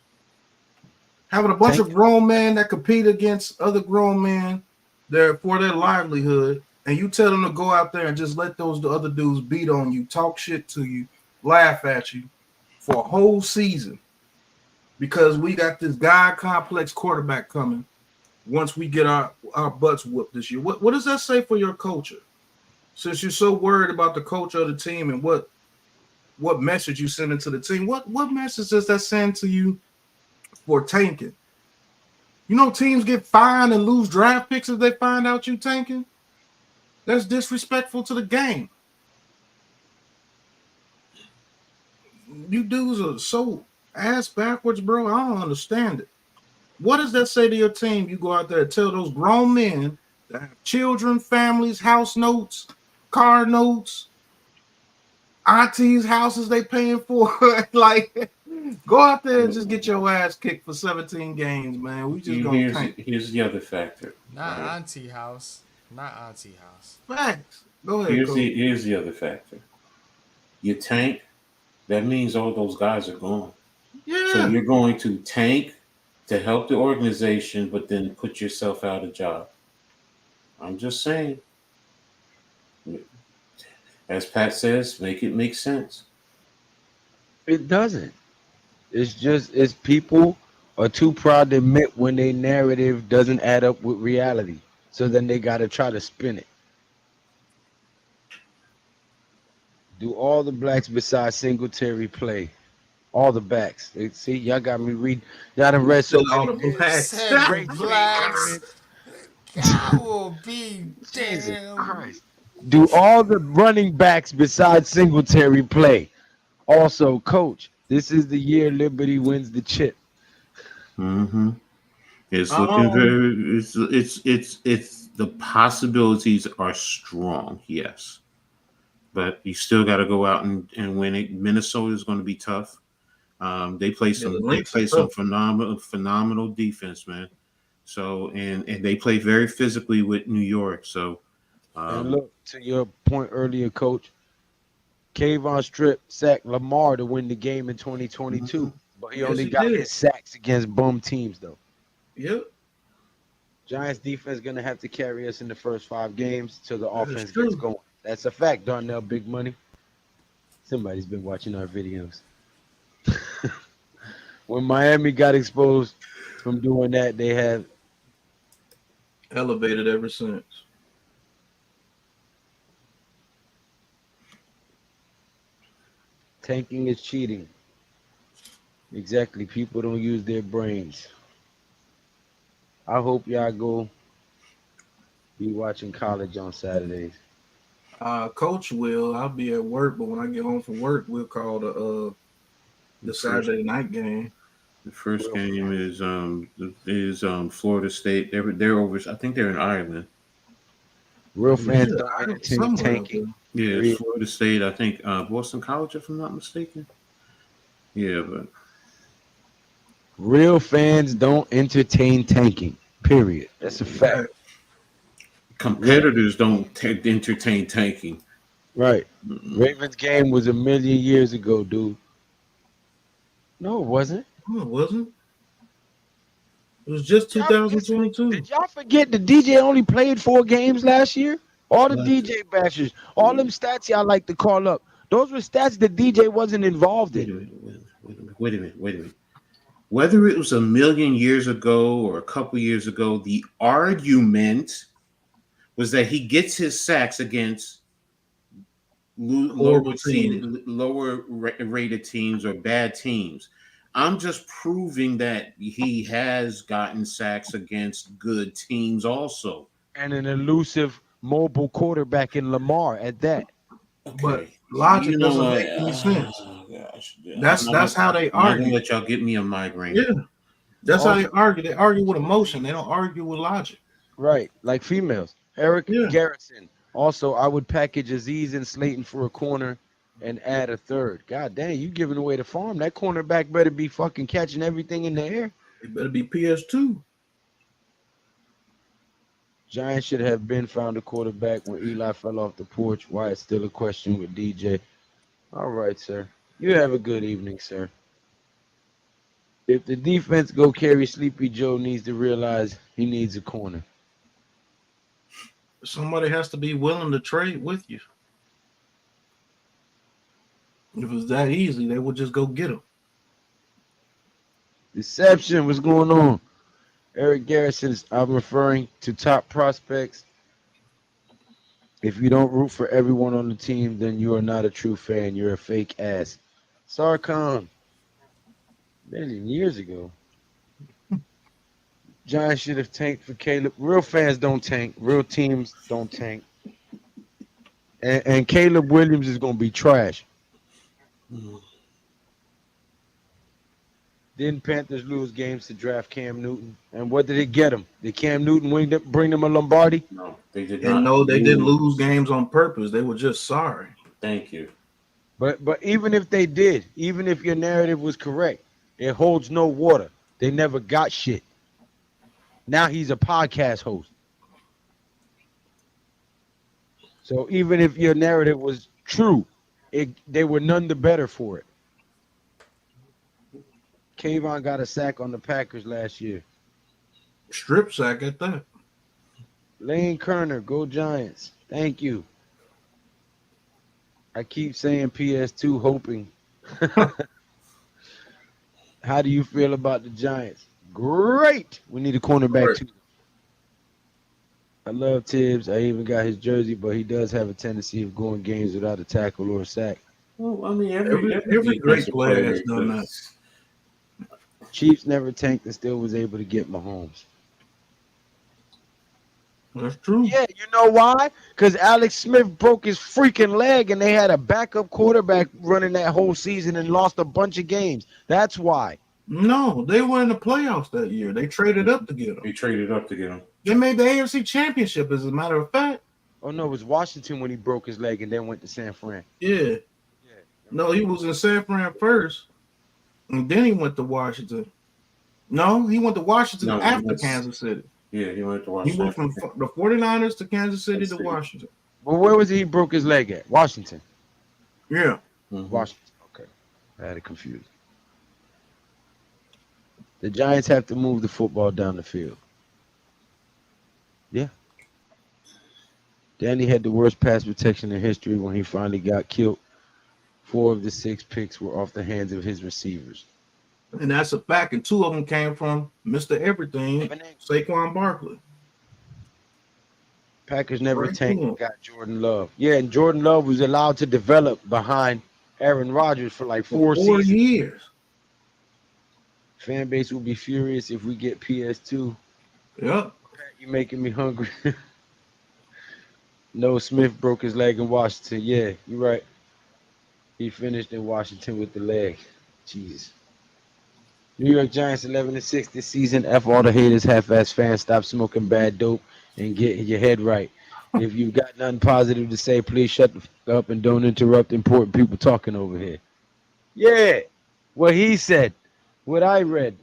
Having a bunch of grown men that compete against other grown men there for their livelihood, and you tell them to go out there and just let those the other dudes beat on you, talk shit to you, laugh at you for a whole season because we got this God complex quarterback coming once we get our butts whooped this year. What does that say for your culture? Since you're so worried about the culture of the team and what message you send into the team, what message does that send to you for tanking? You know, teams get fined and lose draft picks if they find out you tanking. That's disrespectful to the game. You dudes are so ass backwards, bro. I don't understand it. What does that say to your team? You go out there and tell those grown men that have children, families, house notes, car notes, auntie's houses they paying for. Like, go out there and just get your ass kicked for 17 games, man. We just gonna tank. Here's the other factor. Not right? auntie house. Not auntie house. Facts. Go ahead, Here's the other factor. You tank, that means all those guys are gone. Yeah. So you're going to tank to help the organization, but then put yourself out of job. I'm just saying. As Pat says, make it make sense. It doesn't. It's people are too proud to admit when their narrative doesn't add up with reality. So then they got to try to spin it. Do all the blacks besides Singletary play? All the backs. See, y'all got me read. Y'all done read so All many. the blacks. Said Great blacks. I will be Jesus damn. Christ. Do all the running backs besides Singletary play? Also, coach, this is the year Liberty wins the chip. Mm-hmm. It's looking very. It's the possibilities are strong. Yes, but you still got to go out and win it. Minnesota is going to be tough. They play some phenomenal defense, man. So and they play very physically with New York. So And look, to your point earlier, coach, Kayvon Strip sacked Lamar to win the game in 2022, but he only got his sacks against bum teams, though. Yep. Giants defense gonna have to carry us in the first 5 games till the offense gets going. That's a fact, Darnell. Big money. Somebody's been watching our videos. When Miami got exposed from doing that, they have elevated ever since. tanking is cheating. Exactly. People don't use their brains. I hope y'all go be watching college on Saturdays. Coach will. I'll be at work, but when I get home from work, we'll call the Saturday night game. The first game is Florida State. They're over. I think they're in Ireland. Real fans don't entertain tanking. Yeah, it's Florida State. I think Boston College, if I'm not mistaken. Yeah, but real fans don't entertain tanking. Period. That's a fact. Competitors don't entertain tanking. Right. Ravens game was 1,000,000 years ago, dude. No, it wasn't. No, it wasn't. It was just 2022. Did y'all forget the DJ only played 4 games last year? All the DJ bashers, all them stats y'all like to call up. Those were stats that DJ wasn't involved in. Wait a minute. Whether it was 1,000,000 years ago or a couple years ago, the argument was that he gets his sacks against lower rated teams or bad teams. I'm just proving that he has gotten sacks against good teams also. And an elusive mobile quarterback in Lamar at that. Okay. But logic doesn't make any sense. Gosh, that's how they argue. I'm gonna let y'all get me a migraine. Yeah, that's how they argue. They argue with emotion. They don't argue with logic. Right, like females. Eric Garrison Also, I would package Aziz and Slayton for a corner and add a third. God dang, you giving away the farm. That cornerback better be fucking catching everything in the air. It better be PS2. Giants should have been found a quarterback when Eli fell off the porch. Why it's still a question with DJ. All right, sir. You have a good evening, sir. If the defense go carry, Sleepy Joe needs to realize he needs a corner. Somebody has to be willing to trade with you. If it's that easy, they would just go get him. Deception, what's going on? Eric Garrison's, I'm referring to top prospects. If you don't root for everyone on the team, then you are not a true fan. You're a fake ass. Sarkon, million years ago. Giants should have tanked for Caleb. Real fans don't tank. Real teams don't tank. And Caleb Williams is going to be trash. Didn't Panthers lose games to draft Cam Newton? And what did it get him? Did Cam Newton bring them a Lombardi? No, they did not. And no, they didn't lose games on purpose. They were just sorry. Thank you. But even if they did, even if your narrative was correct, it holds no water. They never got shit. Now he's a podcast host. So even if your narrative was true, they were none the better for it. Kayvon got a sack on the Packers last year. Strip sack at that. Lane Kerner, go Giants. Thank you. I keep saying PS2 hoping. How do you feel about the Giants? Great. We need a cornerback too. I love Tibbs. I even got his jersey, but he does have a tendency of going games without a tackle or a sack. Well, I mean, every great player has done that. Chiefs never tanked and still was able to get Mahomes. That's true. Yeah, you know why? Because Alex Smith broke his freaking leg and they had a backup quarterback running that whole season and lost a bunch of games. That's why. No, they were in the playoffs that year. They traded up to get him. They traded up to get him. They made the AFC Championship, as a matter of fact. Oh, no, it was Washington when he broke his leg and then went to San Fran. Yeah. No, he was in San Fran first, and then he went to Washington. No, he went to Washington after Kansas City. Yeah, he went to Washington. He went from the 49ers to Kansas City to Washington. Well, where was he broke his leg at? Washington. Yeah. Mm-hmm. Washington. Okay. I had it confused. The Giants have to move the football down the field. Yeah. Danny had the worst pass protection in history when he finally got killed. 4 of the 6 picks were off the hands of his receivers. And that's a fact. And 2 of them came from Mr. Everything, Saquon Barkley. Packers never tanked and got Jordan Love. Yeah, and Jordan Love was allowed to develop behind Aaron Rodgers for like 4 seasons. Years. Fan base will be furious if we get PS2. Yep. You're making me hungry. No, Smith broke his leg in Washington. Yeah, you're right. He finished in Washington with the leg. Jesus. New York Giants 11-6 this season. F all the haters, half-ass fans. Stop smoking bad dope and get your head right. If you've got nothing positive to say, please shut the fuck up and don't interrupt important people talking over here. Yeah, what he said, what I read.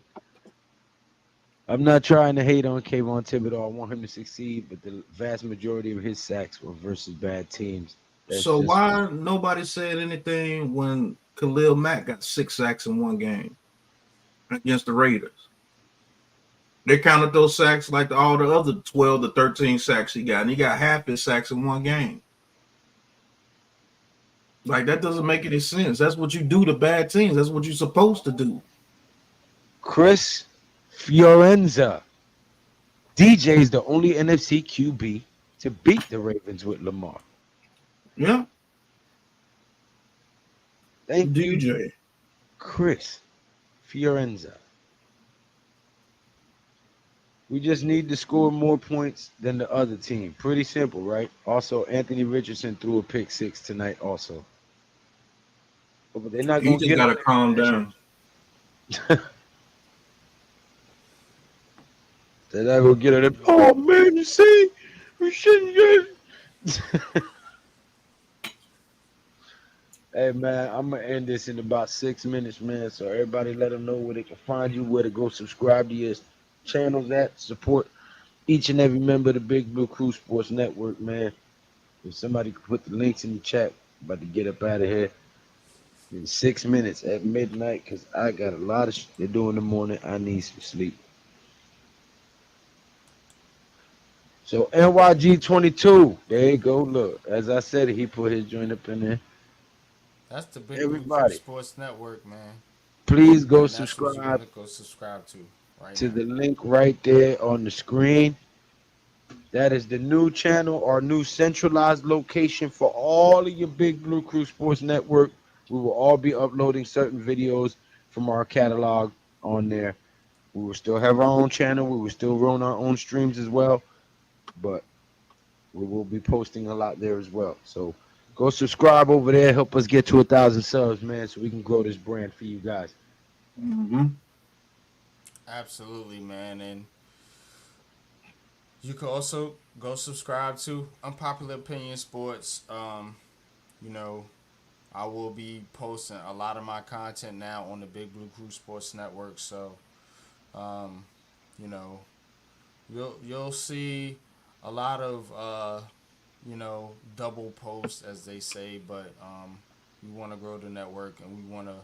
I'm not trying to hate on Kayvon Thibodeau. I want him to succeed, but the vast majority of his sacks were versus bad teams. So why nobody said anything when Khalil Mack got 6 sacks in one game against the Raiders? They counted those sacks like all the other 12 to 13 sacks he got, and he got half his sacks in one game. Like, that doesn't make any sense. That's what you do to bad teams. That's what you're supposed to do. Chris Fiorenza. DJ is the only NFC QB to beat the Ravens with Lamar. Yeah. Thank you, DJ. Chris Fiorenza. We just need to score more points than the other team. Pretty simple, right? Also, Anthony Richardson threw a pick 6 tonight also. But they're not going to get got to calm down. They're not going to get it. Oh, man, you see? We shouldn't get Hey man, I'm gonna end this in about 6 minutes, man. So everybody, let them know where they can find you, where to go subscribe to your channels at, support each and every member of the Big Blue Crew Sports Network, man. If somebody could put the links in the chat, about to get up out of here in 6 minutes at midnight, cause I got a lot of shit to do in the morning. I need some sleep. So NYG22, there you go. Look, as I said, he put his joint up in there. That's the Big Blue Crew Everybody, Sports Network, man. please go And that's what you subscribe want to go subscribe to right to now. the link right there on the screen. That is the new channel, our new centralized location for all of your Big Blue Crew Sports Network. We will all be uploading certain videos from our catalog on there. We will still have our own channel. We will still run our own streams as well, but we will be posting a lot there as well. So go subscribe over there. Help us get to 1,000 subs, man, so we can grow this brand for you guys. Mm-hmm. Absolutely, man. And you can also go subscribe to Unpopular Opinion Sports. You know, I will be posting a lot of my content now on the Big Blue Crew Sports Network. So, um, you know, you'll see a lot of double posts, as they say, but we want to grow the network, and we want to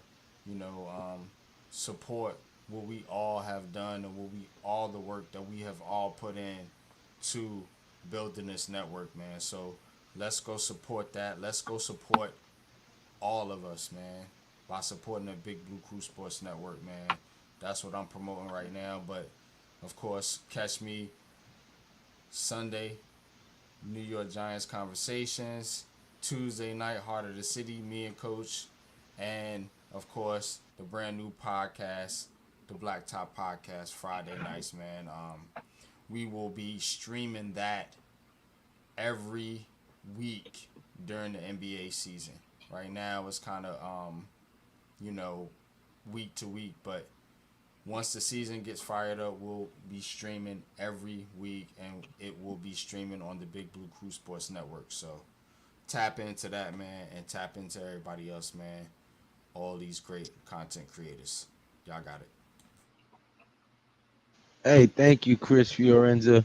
support what we all have done, and all the work that we have all put in to building this network, man. So let's go support that. Let's go support all of us, man, by supporting the Big Blue Crew Sports Network, man. That's what I'm promoting right now. But of course, catch me Sunday, New York Giants Conversations. Tuesday night, Heart of the City, me and Coach. And of course, the brand new podcast, the Blacktop Podcast, Friday nights, man. We will be streaming that every week during the NBA season. Right now, it's kind of week to week, but once the season gets fired up, we'll be streaming every week, and it will be streaming on the Big Blue Crew Sports Network. So tap into that, man, and tap into everybody else, man. All these great content creators. Y'all got it. Hey, thank you, Chris Fiorenza.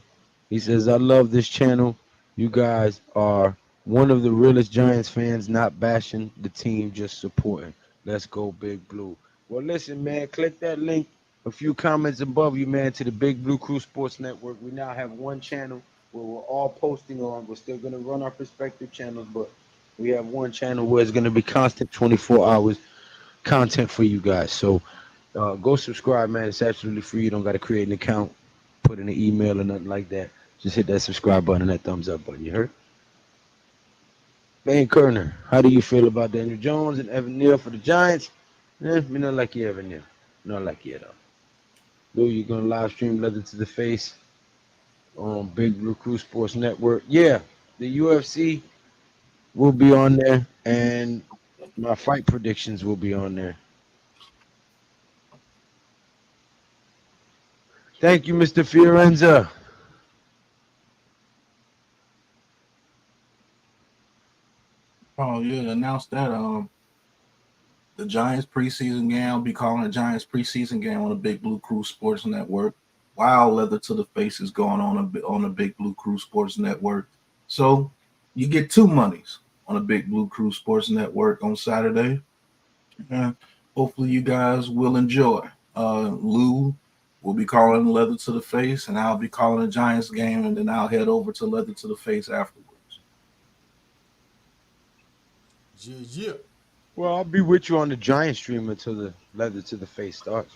He says, I love this channel. You guys are one of the realest Giants fans, not bashing the team, just supporting. Let's go, Big Blue. Well, listen, man, click that link. A few comments above you, man, to the Big Blue Crew Sports Network. We now have one channel where we're all posting on. We're still going to run our respective channels, but we have one channel where it's going to be constant 24 hours content for you guys. So go subscribe, man. It's absolutely free. You don't got to create an account, put in an email or nothing like that. Just hit that subscribe button and that thumbs up button. You heard? Van Kerner, how do you feel about Daniel Jones and Evan Neal for the Giants? Me not like you, Evan Neal. Not like you at all. Lou, you gonna live stream Leather to the Face on Big Blue Crew Sports Network? Yeah, the UFC will be on there, and my fight predictions will be on there. Thank you, Mr. Fiorenza. Oh yeah, they announced that the Giants preseason game. I'll be calling the Giants preseason game on the Big Blue Crew Sports Network. Wow, Leather to the Face is going on the Big Blue Crew Sports Network. So you get two monies on the Big Blue Crew Sports Network on Saturday. And hopefully you guys will enjoy. Lou will be calling Leather to the Face, and I'll be calling the Giants game, and then I'll head over to Leather to the Face afterwards. Yeah, yeah. Well, I'll be with you on the Giant stream until the Leather to the Face starts.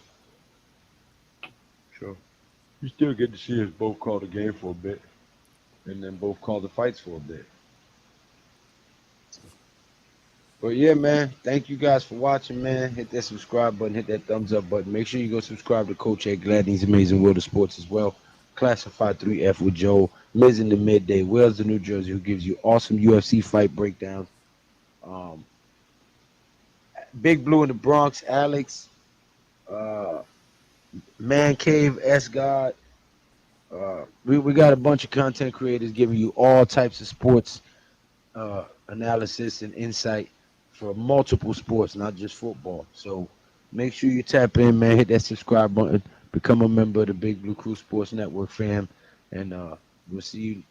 Sure. You still get to see us both call the game for a bit, and then both call the fights for a bit. But yeah, man, thank you guys for watching, man. Hit that subscribe button, hit that thumbs up button. Make sure you go subscribe to Coach Ed Gladney's Amazing World of Sports as well. Classified 3F with Joe, Liz in the Midday, Wells in New Jersey, who gives you awesome UFC fight breakdowns. Um, Big Blue in the Bronx, Alex, uh, Man Cave, S God. We got a bunch of content creators giving you all types of sports analysis and insight for multiple sports, not just football. So make sure you tap in, man. Hit that subscribe button. Become a member of the Big Blue Crew Sports Network, fam. And we'll see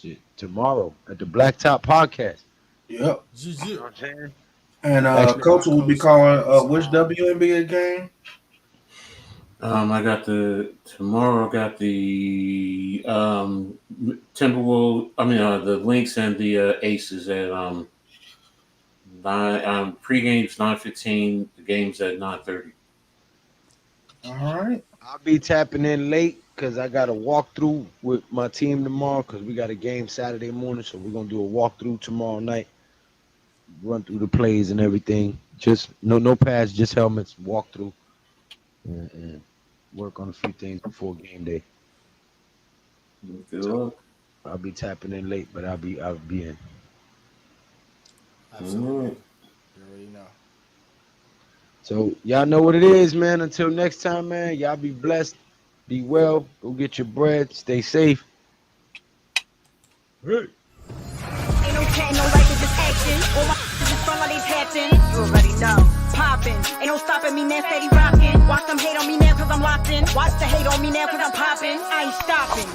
you tomorrow at the Blacktop Podcast. Yep. You know what I'm saying? And Actually, Coach will be calling which WNBA game? I got tomorrow. I got the Timberwolves. I mean, the Lynx and the Aces at 9. Pregame's 9:15. The game's at 9:30. All right. I'll be tapping in late because I got a walkthrough with my team tomorrow because we got a game Saturday morning. So we're going to do a walkthrough tomorrow night. Run through the plays and everything. Just no pads, just helmets, walkthrough, and work on a few things before game day. Good luck. I'll be tapping in late, but I'll be in. Absolutely. Right. You already know. So y'all know what it is, man. Until next time, man. Y'all be blessed, be well, go get your bread, stay safe. Hey. Ain't no chat, no like, it's just action. All my just front like they tapping. You already know. Popping. Ain't no stopping me, man. Steady rocking. Watch them hate on me now, cause I'm locked in. Watch the hate on me now, cause I'm popping. I ain't stopping.